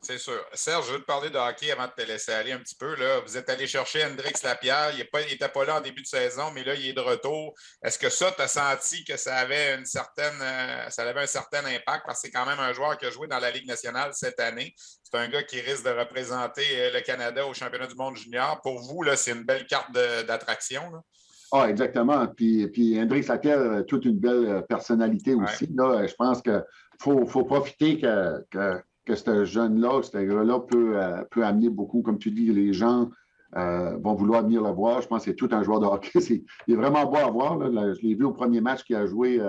C'est sûr. Serge, je veux te parler de hockey avant de te laisser aller un petit peu. Là. Vous êtes allé chercher Hendrix Lapierre. Il n'était pas là en début de saison, mais là, il est de retour. Est-ce que ça, tu as senti que ça avait un certain impact? Parce que c'est quand même un joueur qui a joué dans la Ligue nationale cette année. C'est un gars qui risque de représenter le Canada au championnat du monde junior. Pour vous, là, c'est une belle carte d'attraction. Là. Ah, exactement. Puis Hendrix Lapierre a toute une belle personnalité aussi. Là. Je pense qu'il faut profiter que ce jeune-là, ce gars-là peut amener beaucoup. Comme tu dis, les gens vont vouloir venir le voir. Je pense que c'est tout un joueur de hockey. Il est vraiment beau à voir. Là. Je l'ai vu au premier match qu'il a joué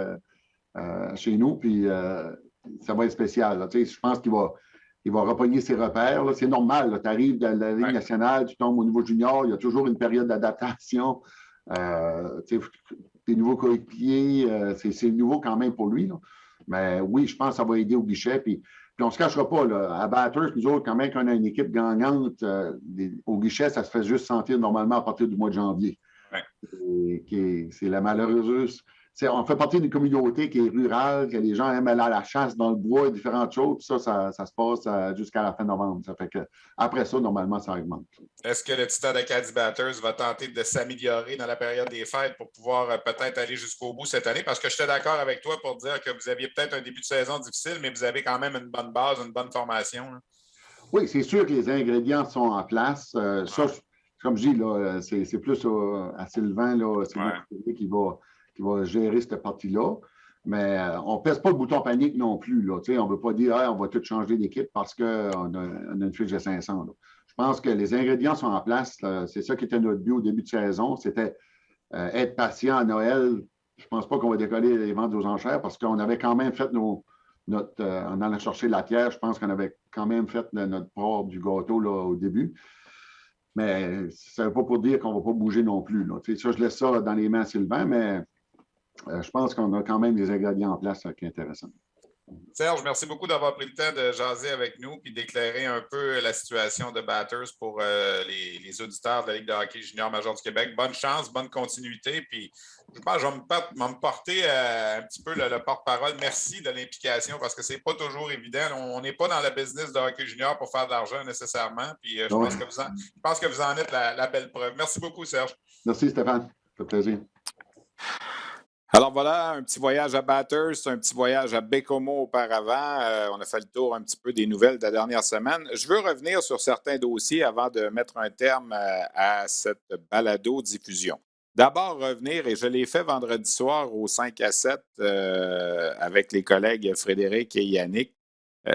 chez nous. Puis ça va être spécial. Là. Je pense qu'il va repogner ses repères. Là. C'est normal. Tu arrives de la Ligue nationale, tu tombes au niveau junior. Il y a toujours une période d'adaptation. Tes nouveaux coéquipiers, c'est nouveau quand même pour lui. Là. Mais oui, je pense que ça va aider au guichet. Puis on ne se cachera pas. Là, à Batters, nous autres, quand même, quand on a une équipe gagnante, au guichet, ça se fait juste sentir normalement à partir du mois de janvier. Ouais. C'est la malheureuse. On fait partie d'une communauté qui est rurale, que les gens aiment aller à la chasse dans le bois et différentes choses. Puis ça se passe jusqu'à la fin novembre. Ça fait que après ça, normalement, ça augmente. Est-ce que le Titan d'Acadie Batters va tenter de s'améliorer dans la période des fêtes pour pouvoir peut-être aller jusqu'au bout cette année? Parce que j'étais d'accord avec toi pour dire que vous aviez peut-être un début de saison difficile, mais vous avez quand même une bonne base, une bonne formation. Là. Oui, c'est sûr que les ingrédients sont en place. Ça, comme je dis, là, c'est plus à Sylvain, là, c'est lui qui va gérer cette partie-là. Mais on ne pèse pas le bouton panique non plus. Là. On ne veut pas dire on va tout changer d'équipe parce qu'on a une fiche de 500. Là. Je pense que les ingrédients sont en place. C'est ça qui était notre but au début de saison. C'était être patient à Noël. Je ne pense pas qu'on va décoller les ventes aux enchères parce qu'on avait quand même fait en allant chercher la pierre. Je pense qu'on avait quand même fait notre part du gâteau là, au début. Mais ça ne veut pas pour dire qu'on ne va pas bouger non plus. Là. Ça, je laisse ça dans les mains à Sylvain, mais je pense qu'on a quand même des ingrédients en place qui sont intéressants. Serge, merci beaucoup d'avoir pris le temps de jaser avec nous et d'éclairer un peu la situation de Batters pour les auditeurs de la Ligue de hockey junior major du Québec. Bonne chance, bonne continuité. Puis, je pense que je vais me porter un petit peu le porte-parole. Merci de l'implication parce que ce n'est pas toujours évident. On n'est pas dans le business de hockey junior pour faire de l'argent nécessairement. Puis, je pense que vous en êtes la belle preuve. Merci beaucoup, Serge. Merci, Stéphane. Ça fait plaisir. Alors voilà, un petit voyage à Bathurst, un petit voyage à Baie-Comeau auparavant. On a fait le tour un petit peu des nouvelles de la dernière semaine. Je veux revenir sur certains dossiers avant de mettre un terme à cette balado-diffusion. D'abord, revenir, et je l'ai fait vendredi soir au 5 à 7 avec les collègues Frédéric et Yannick.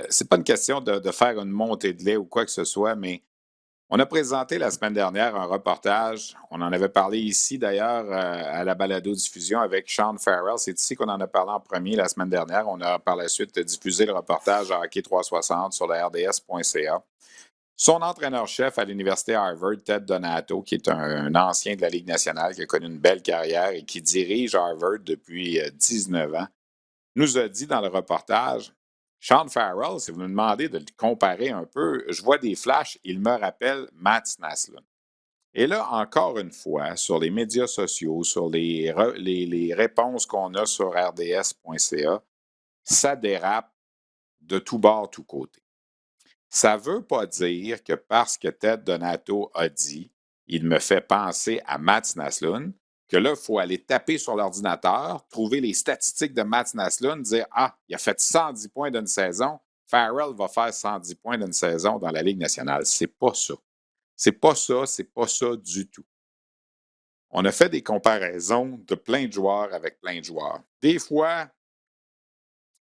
C'est pas une question de faire une montée de lait ou quoi que ce soit, mais on a présenté la semaine dernière un reportage. On en avait parlé ici, d'ailleurs, à la balado-diffusion avec Sean Farrell. C'est ici qu'on en a parlé en premier la semaine dernière. On a par la suite diffusé le reportage à Hockey 360 sur la RDS.ca. Son entraîneur-chef à l'Université Harvard, Ted Donato, qui est un ancien de la Ligue nationale, qui a connu une belle carrière et qui dirige Harvard depuis 19 ans, nous a dit dans le reportage: Sean Farrell, si vous me demandez de le comparer un peu, je vois des flashs, il me rappelle Mats Naslund. Et là, encore une fois, sur les médias sociaux, sur les réponses qu'on a sur rds.ca, ça dérape de tout bord, tout côté. Ça ne veut pas dire que parce que Ted Donato a dit « il me fait penser à Mats Naslund », que là, il faut aller taper sur l'ordinateur, trouver les statistiques de Mats Naslund, dire « Ah, il a fait 110 points d'une saison, Farrell va faire 110 points d'une saison dans la Ligue nationale. C'est pas ça. C'est pas ça, c'est pas ça du tout. On a fait des comparaisons de plein de joueurs avec plein de joueurs. Des fois,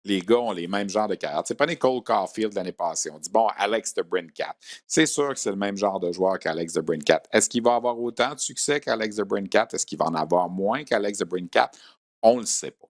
les gars ont les mêmes genres de carrière. C'est pas Nicole Caulfield l'année passée. On dit, bon, Alex DeBrincat. C'est sûr que c'est le même genre de joueur qu'Alex DeBrincat. Est-ce qu'il va avoir autant de succès qu'Alex DeBrincat? Est-ce qu'il va en avoir moins qu'Alex DeBrincat? On ne le sait pas.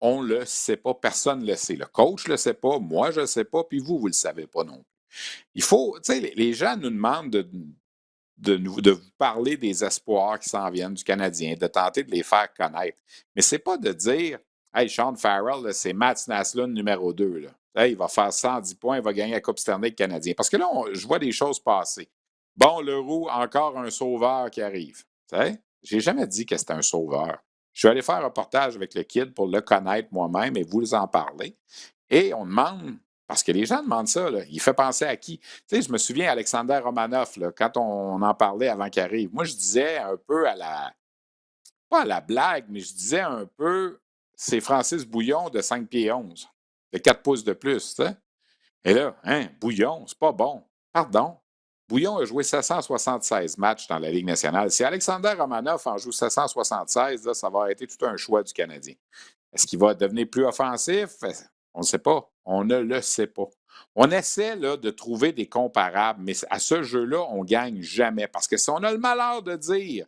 On ne le sait pas. Personne ne le sait. Le coach ne le sait pas. Moi, je ne le sais pas. Puis vous ne le savez pas non plus. Il faut, tu sais, les gens nous demandent de vous parler des espoirs qui s'en viennent du Canadien, de tenter de les faire connaître. Mais ce n'est pas de dire, hey, Sean Farrell, là, c'est Mats Naslund numéro 2. Là. Hey, il va faire 110 points, il va gagner la Coupe Stanley Canadien. Parce que là, je vois des choses passer. Bon, Leroux, encore un sauveur qui arrive. Je n'ai jamais dit que c'était un sauveur. Je suis allé faire un reportage avec le kid pour le connaître moi-même et vous en parler. Et on demande, parce que les gens demandent ça, là, il fait penser à qui? Tu sais, je me souviens Alexander Romanov, là, quand on en parlait avant qu'il arrive. Moi, je disais un peu pas à la blague, mais je disais un peu, c'est Francis Bouillon de 5 pieds 11, de 4 pouces de plus, tu sais. Et là, Bouillon, c'est pas bon. Pardon. Bouillon a joué 776 matchs dans la Ligue nationale. Si Alexander Romanov en joue 776, là, ça va être tout un choix du Canadien. Est-ce qu'il va devenir plus offensif? On ne sait pas. On ne le sait pas. On essaie là, de trouver des comparables, mais à ce jeu-là, on ne gagne jamais. Parce que si on a le malheur de dire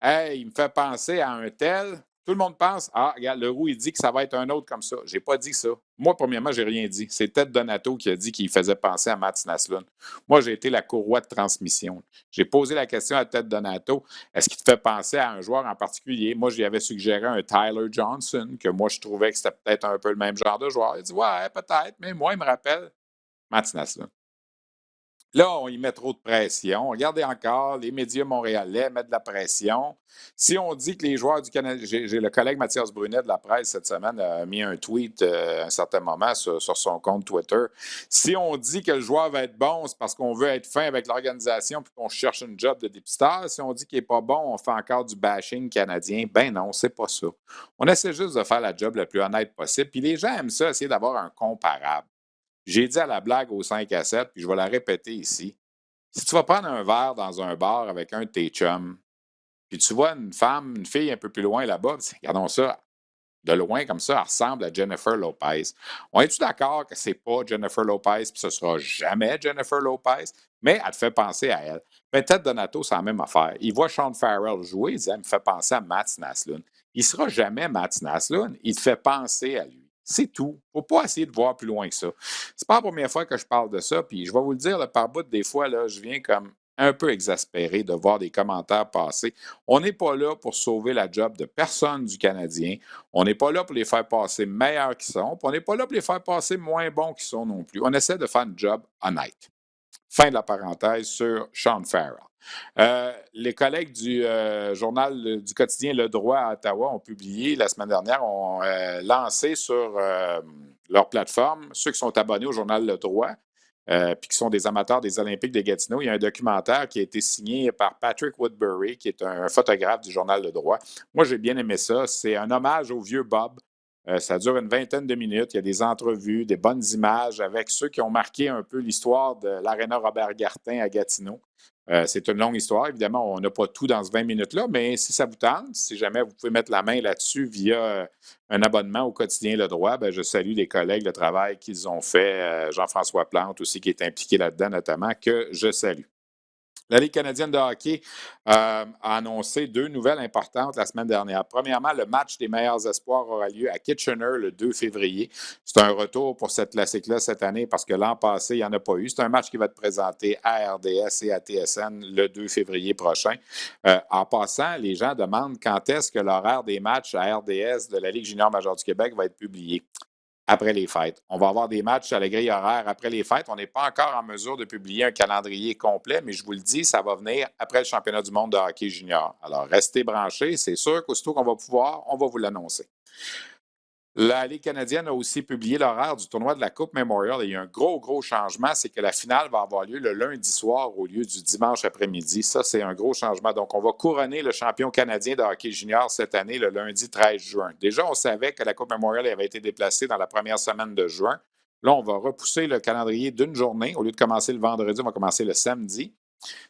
hey, il me fait penser à un tel, tout le monde pense ah, regarde, Leroux, il dit que ça va être un autre comme ça. Je n'ai pas dit ça. Moi, premièrement, je n'ai rien dit. C'est Ted Donato qui a dit qu'il faisait penser à Mats Naslund. Moi, j'ai été la courroie de transmission. J'ai posé la question à Ted Donato est-ce qu'il te fait penser à un joueur en particulier? Moi, je lui avais suggéré un Tyler Johnson, que moi, je trouvais que c'était peut-être un peu le même genre de joueur. Il dit ouais, peut-être, mais moi, il me rappelle Mats Naslund. Là, on y met trop de pression. Regardez encore, les médias montréalais mettent de la pression. Si on dit que les joueurs du Canada... J'ai le collègue Mathias Brunet de la presse cette semaine a mis un tweet à un certain moment sur son compte Twitter. Si on dit que le joueur va être bon, c'est parce qu'on veut être fin avec l'organisation puis qu'on cherche une job de dépistage. Si on dit qu'il n'est pas bon, on fait encore du bashing canadien. Ben non, c'est pas ça. On essaie juste de faire la job le plus honnête possible. Puis les gens aiment ça, essayer d'avoir un comparable. J'ai dit à la blague au 5 à 7, puis je vais la répéter ici. Si tu vas prendre un verre dans un bar avec un de tes chums, puis tu vois une femme, une fille un peu plus loin là-bas, regardons ça, de loin comme ça, elle ressemble à Jennifer Lopez. On est-tu d'accord que c'est pas Jennifer Lopez, puis ce sera jamais Jennifer Lopez, mais elle te fait penser à elle. Peut-être Donato, c'est la même affaire. Il voit Sean Farrell jouer, il dit, elle me fait penser à Mats Naslund. Il ne sera jamais Mats Naslund, il te fait penser à lui. C'est tout. Il ne faut pas essayer de voir plus loin que ça. C'est pas la première fois que je parle de ça, puis je vais vous le dire, là, par bout, des fois, là, je viens comme un peu exaspéré de voir des commentaires passer. On n'est pas là pour sauver la job de personne du Canadien. On n'est pas là pour les faire passer meilleurs qu'ils sont, puis on n'est pas là pour les faire passer moins bons qu'ils sont non plus. On essaie de faire un job honnête. Fin de la parenthèse sur Sean Farrell. Les collègues du journal du quotidien Le Droit à Ottawa ont publié la semaine dernière, ont lancé sur leur plateforme, ceux qui sont abonnés au journal Le Droit, puis qui sont des amateurs des Olympiques de Gatineau, il y a un documentaire qui a été signé par Patrick Woodbury, qui est un photographe du journal Le Droit. Moi, j'ai bien aimé ça. C'est un hommage au vieux Bob. Ça dure une vingtaine de minutes. Il y a des entrevues, des bonnes images avec ceux qui ont marqué un peu l'histoire de l'Aréna Robert-Gartin à Gatineau. C'est une longue histoire. Évidemment, on n'a pas tout dans ce 20 minutes-là, mais si ça vous tente, si jamais vous pouvez mettre la main là-dessus via un abonnement au quotidien Le Droit, ben, je salue les collègues, le travail qu'ils ont fait. Jean-François Plante aussi, qui est impliqué là-dedans notamment, que je salue. La Ligue canadienne de hockey a annoncé 2 nouvelles importantes la semaine dernière. Premièrement, le match des meilleurs espoirs aura lieu à Kitchener le 2 février. C'est un retour pour cette classique-là cette année parce que l'an passé, il n'y en a pas eu. C'est un match qui va être présenté à RDS et à TSN le 2 février prochain. En passant, les gens demandent quand est-ce que l'horaire des matchs à RDS de la Ligue junior majeure du Québec va être publié. Après les fêtes. On va avoir des matchs à la grille horaire après les fêtes. On n'est pas encore en mesure de publier un calendrier complet, mais je vous le dis, ça va venir après le championnat du monde de hockey junior. Alors, restez branchés. C'est sûr qu'aussitôt qu'on va pouvoir, on va vous l'annoncer. La Ligue canadienne a aussi publié l'horaire du tournoi de la Coupe Memorial et il y a un gros changement, c'est que la finale va avoir lieu le lundi soir au lieu du dimanche après-midi. Ça, c'est un gros changement. Donc, on va couronner le champion canadien de hockey junior cette année, le lundi 13 juin. Déjà, on savait que la Coupe Memorial avait été déplacée dans la première semaine de juin. Là, on va repousser le calendrier d'une journée. Au lieu de commencer le vendredi, on va commencer le samedi.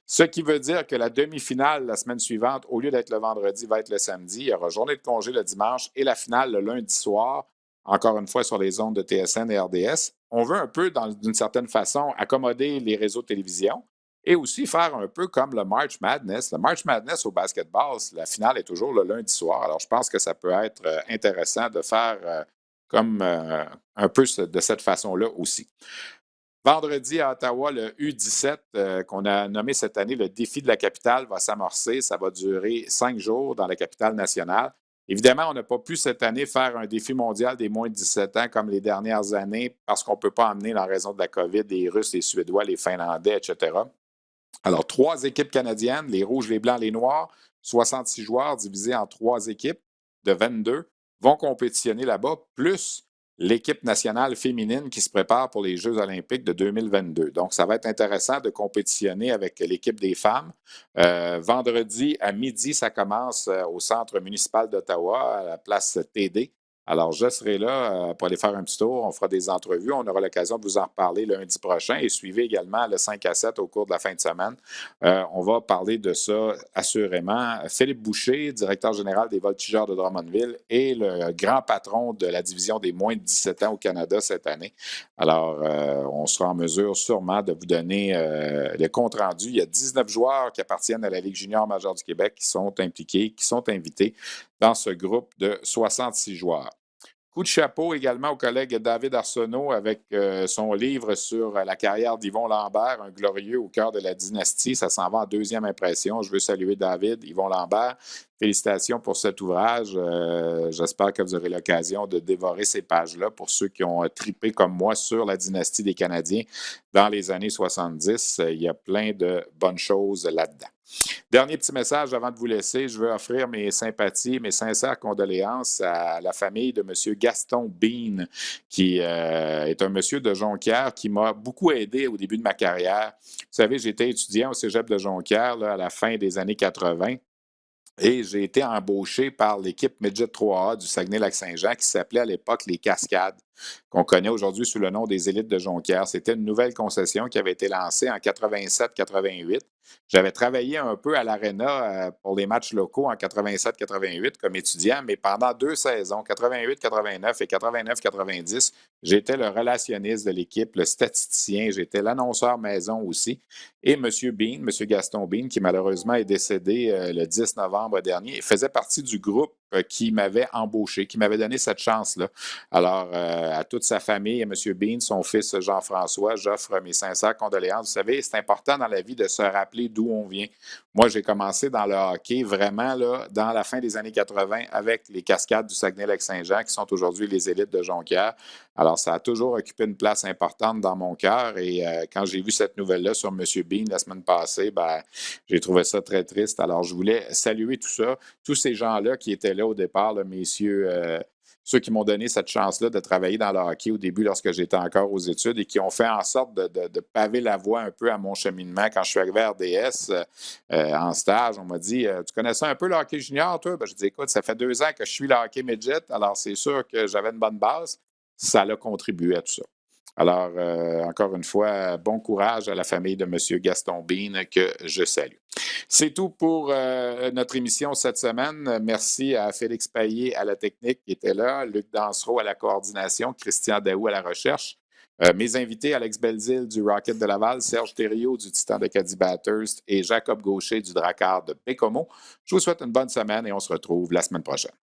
Ce qui veut dire que la demi-finale la semaine suivante, au lieu d'être le vendredi, va être le samedi. Il y aura journée de congé le dimanche et la finale le lundi soir, encore une fois sur les ondes de TSN et RDS. On veut un peu, d'une certaine façon, accommoder les réseaux de télévision et aussi faire un peu comme le March Madness. Le March Madness au basketball, la finale est toujours le lundi soir. Alors, je pense que ça peut être intéressant de faire comme un peu de cette façon-là aussi. Vendredi à Ottawa, le U17 qu'on a nommé cette année le défi de la capitale va s'amorcer. Ça va durer 5 jours dans la capitale nationale. Évidemment, on n'a pas pu cette année faire un défi mondial des moins de 17 ans comme les dernières années parce qu'on ne peut pas emmener, en raison de la COVID, les Russes, les Suédois, les Finlandais, etc. Alors, 3 équipes canadiennes, les Rouges, les Blancs, les Noirs, 66 joueurs divisés en 3 équipes de 22 vont compétitionner là-bas, plus l'équipe nationale féminine qui se prépare pour les Jeux olympiques de 2022. Donc, ça va être intéressant de compétitionner avec l'équipe des femmes. Vendredi à midi, ça commence au centre municipal d'Ottawa, à la place TD. Alors, je serai là pour aller faire un petit tour. On fera des entrevues. On aura l'occasion de vous en reparler lundi prochain et suivez également le 5 à 7 au cours de la fin de semaine. On va parler de ça assurément. Philippe Boucher, directeur général des Voltigeurs de Drummondville et le grand patron de la division des moins de 17 ans au Canada cette année. Alors, on sera en mesure sûrement de vous donner le compte-rendu. Il y a 19 joueurs qui appartiennent à la Ligue junior majeure du Québec qui sont impliqués, qui sont invités dans ce groupe de 66 joueurs. Coup de chapeau également au collègue David Arsenault avec son livre sur la carrière d'Yvon Lambert, un glorieux au cœur de la dynastie. Ça s'en va en 2e impression. Je veux saluer David, Yvon Lambert. Félicitations pour cet ouvrage. J'espère que vous aurez l'occasion de dévorer ces pages-là pour ceux qui ont tripé comme moi sur la dynastie des Canadiens dans les années 70. Il y a plein de bonnes choses là-dedans. Dernier petit message avant de vous laisser. Je veux offrir mes sympathies, mes sincères condoléances à la famille de M. Gaston Bean, qui est un monsieur de Jonquière qui m'a beaucoup aidé au début de ma carrière. Vous savez, j'étais étudiant au cégep de Jonquière là, à la fin des années 80. Et j'ai été embauché par l'équipe Midget 3A du Saguenay-Lac-Saint-Jean qui s'appelait à l'époque les Cascades, qu'on connaît aujourd'hui sous le nom des Élites de Jonquière. C'était une nouvelle concession qui avait été lancée en 87-88. J'avais travaillé un peu à l'Arena pour les matchs locaux en 87-88 comme étudiant, mais pendant 2 saisons, 88-89 et 89-90, j'étais le relationniste de l'équipe, le statisticien, j'étais l'annonceur maison aussi. Et M. Bean, M. Gaston Bean, qui malheureusement est décédé le 10 novembre dernier, faisait partie du groupe qui m'avait embauché, qui m'avait donné cette chance-là. Alors, à toute sa famille, à M. Bean, son fils Jean-François, j'offre mes sincères condoléances. Vous savez, c'est important dans la vie de se rappeler d'où on vient. Moi, j'ai commencé dans le hockey vraiment là, dans la fin des années 80 avec les Cascades du Saguenay-Lac-Saint-Jean qui sont aujourd'hui les Élites de Jonquière. Alors, ça a toujours occupé une place importante dans mon cœur et quand j'ai vu cette nouvelle-là sur M. Bean la semaine passée, j'ai trouvé ça très triste. Alors, je voulais saluer tout ça, tous ces gens-là qui étaient là au départ, là, messieurs, ceux qui m'ont donné cette chance-là de travailler dans le hockey au début lorsque j'étais encore aux études et qui ont fait en sorte de paver la voie un peu à mon cheminement. Quand je suis arrivé à RDS en stage, on m'a dit « Tu connais ça un peu le hockey junior, toi? » Je dis « Écoute, ça fait 2 ans que je suis le hockey midget, alors c'est sûr que j'avais une bonne base. » Ça a contribué à tout ça. Alors, encore une fois, bon courage à la famille de M. Gaston Bean que je salue. C'est tout pour notre émission cette semaine. Merci à Félix Payet à la technique qui était là, Luc Dansereau à la coordination, Christian Daou à la recherche. Mes invités, Alex Belzile du Rocket de Laval, Serge Thériault du Titan de Caddy Bathurst et Jacob Gaucher du Drakkar de Bécomo. Je vous souhaite une bonne semaine et on se retrouve la semaine prochaine.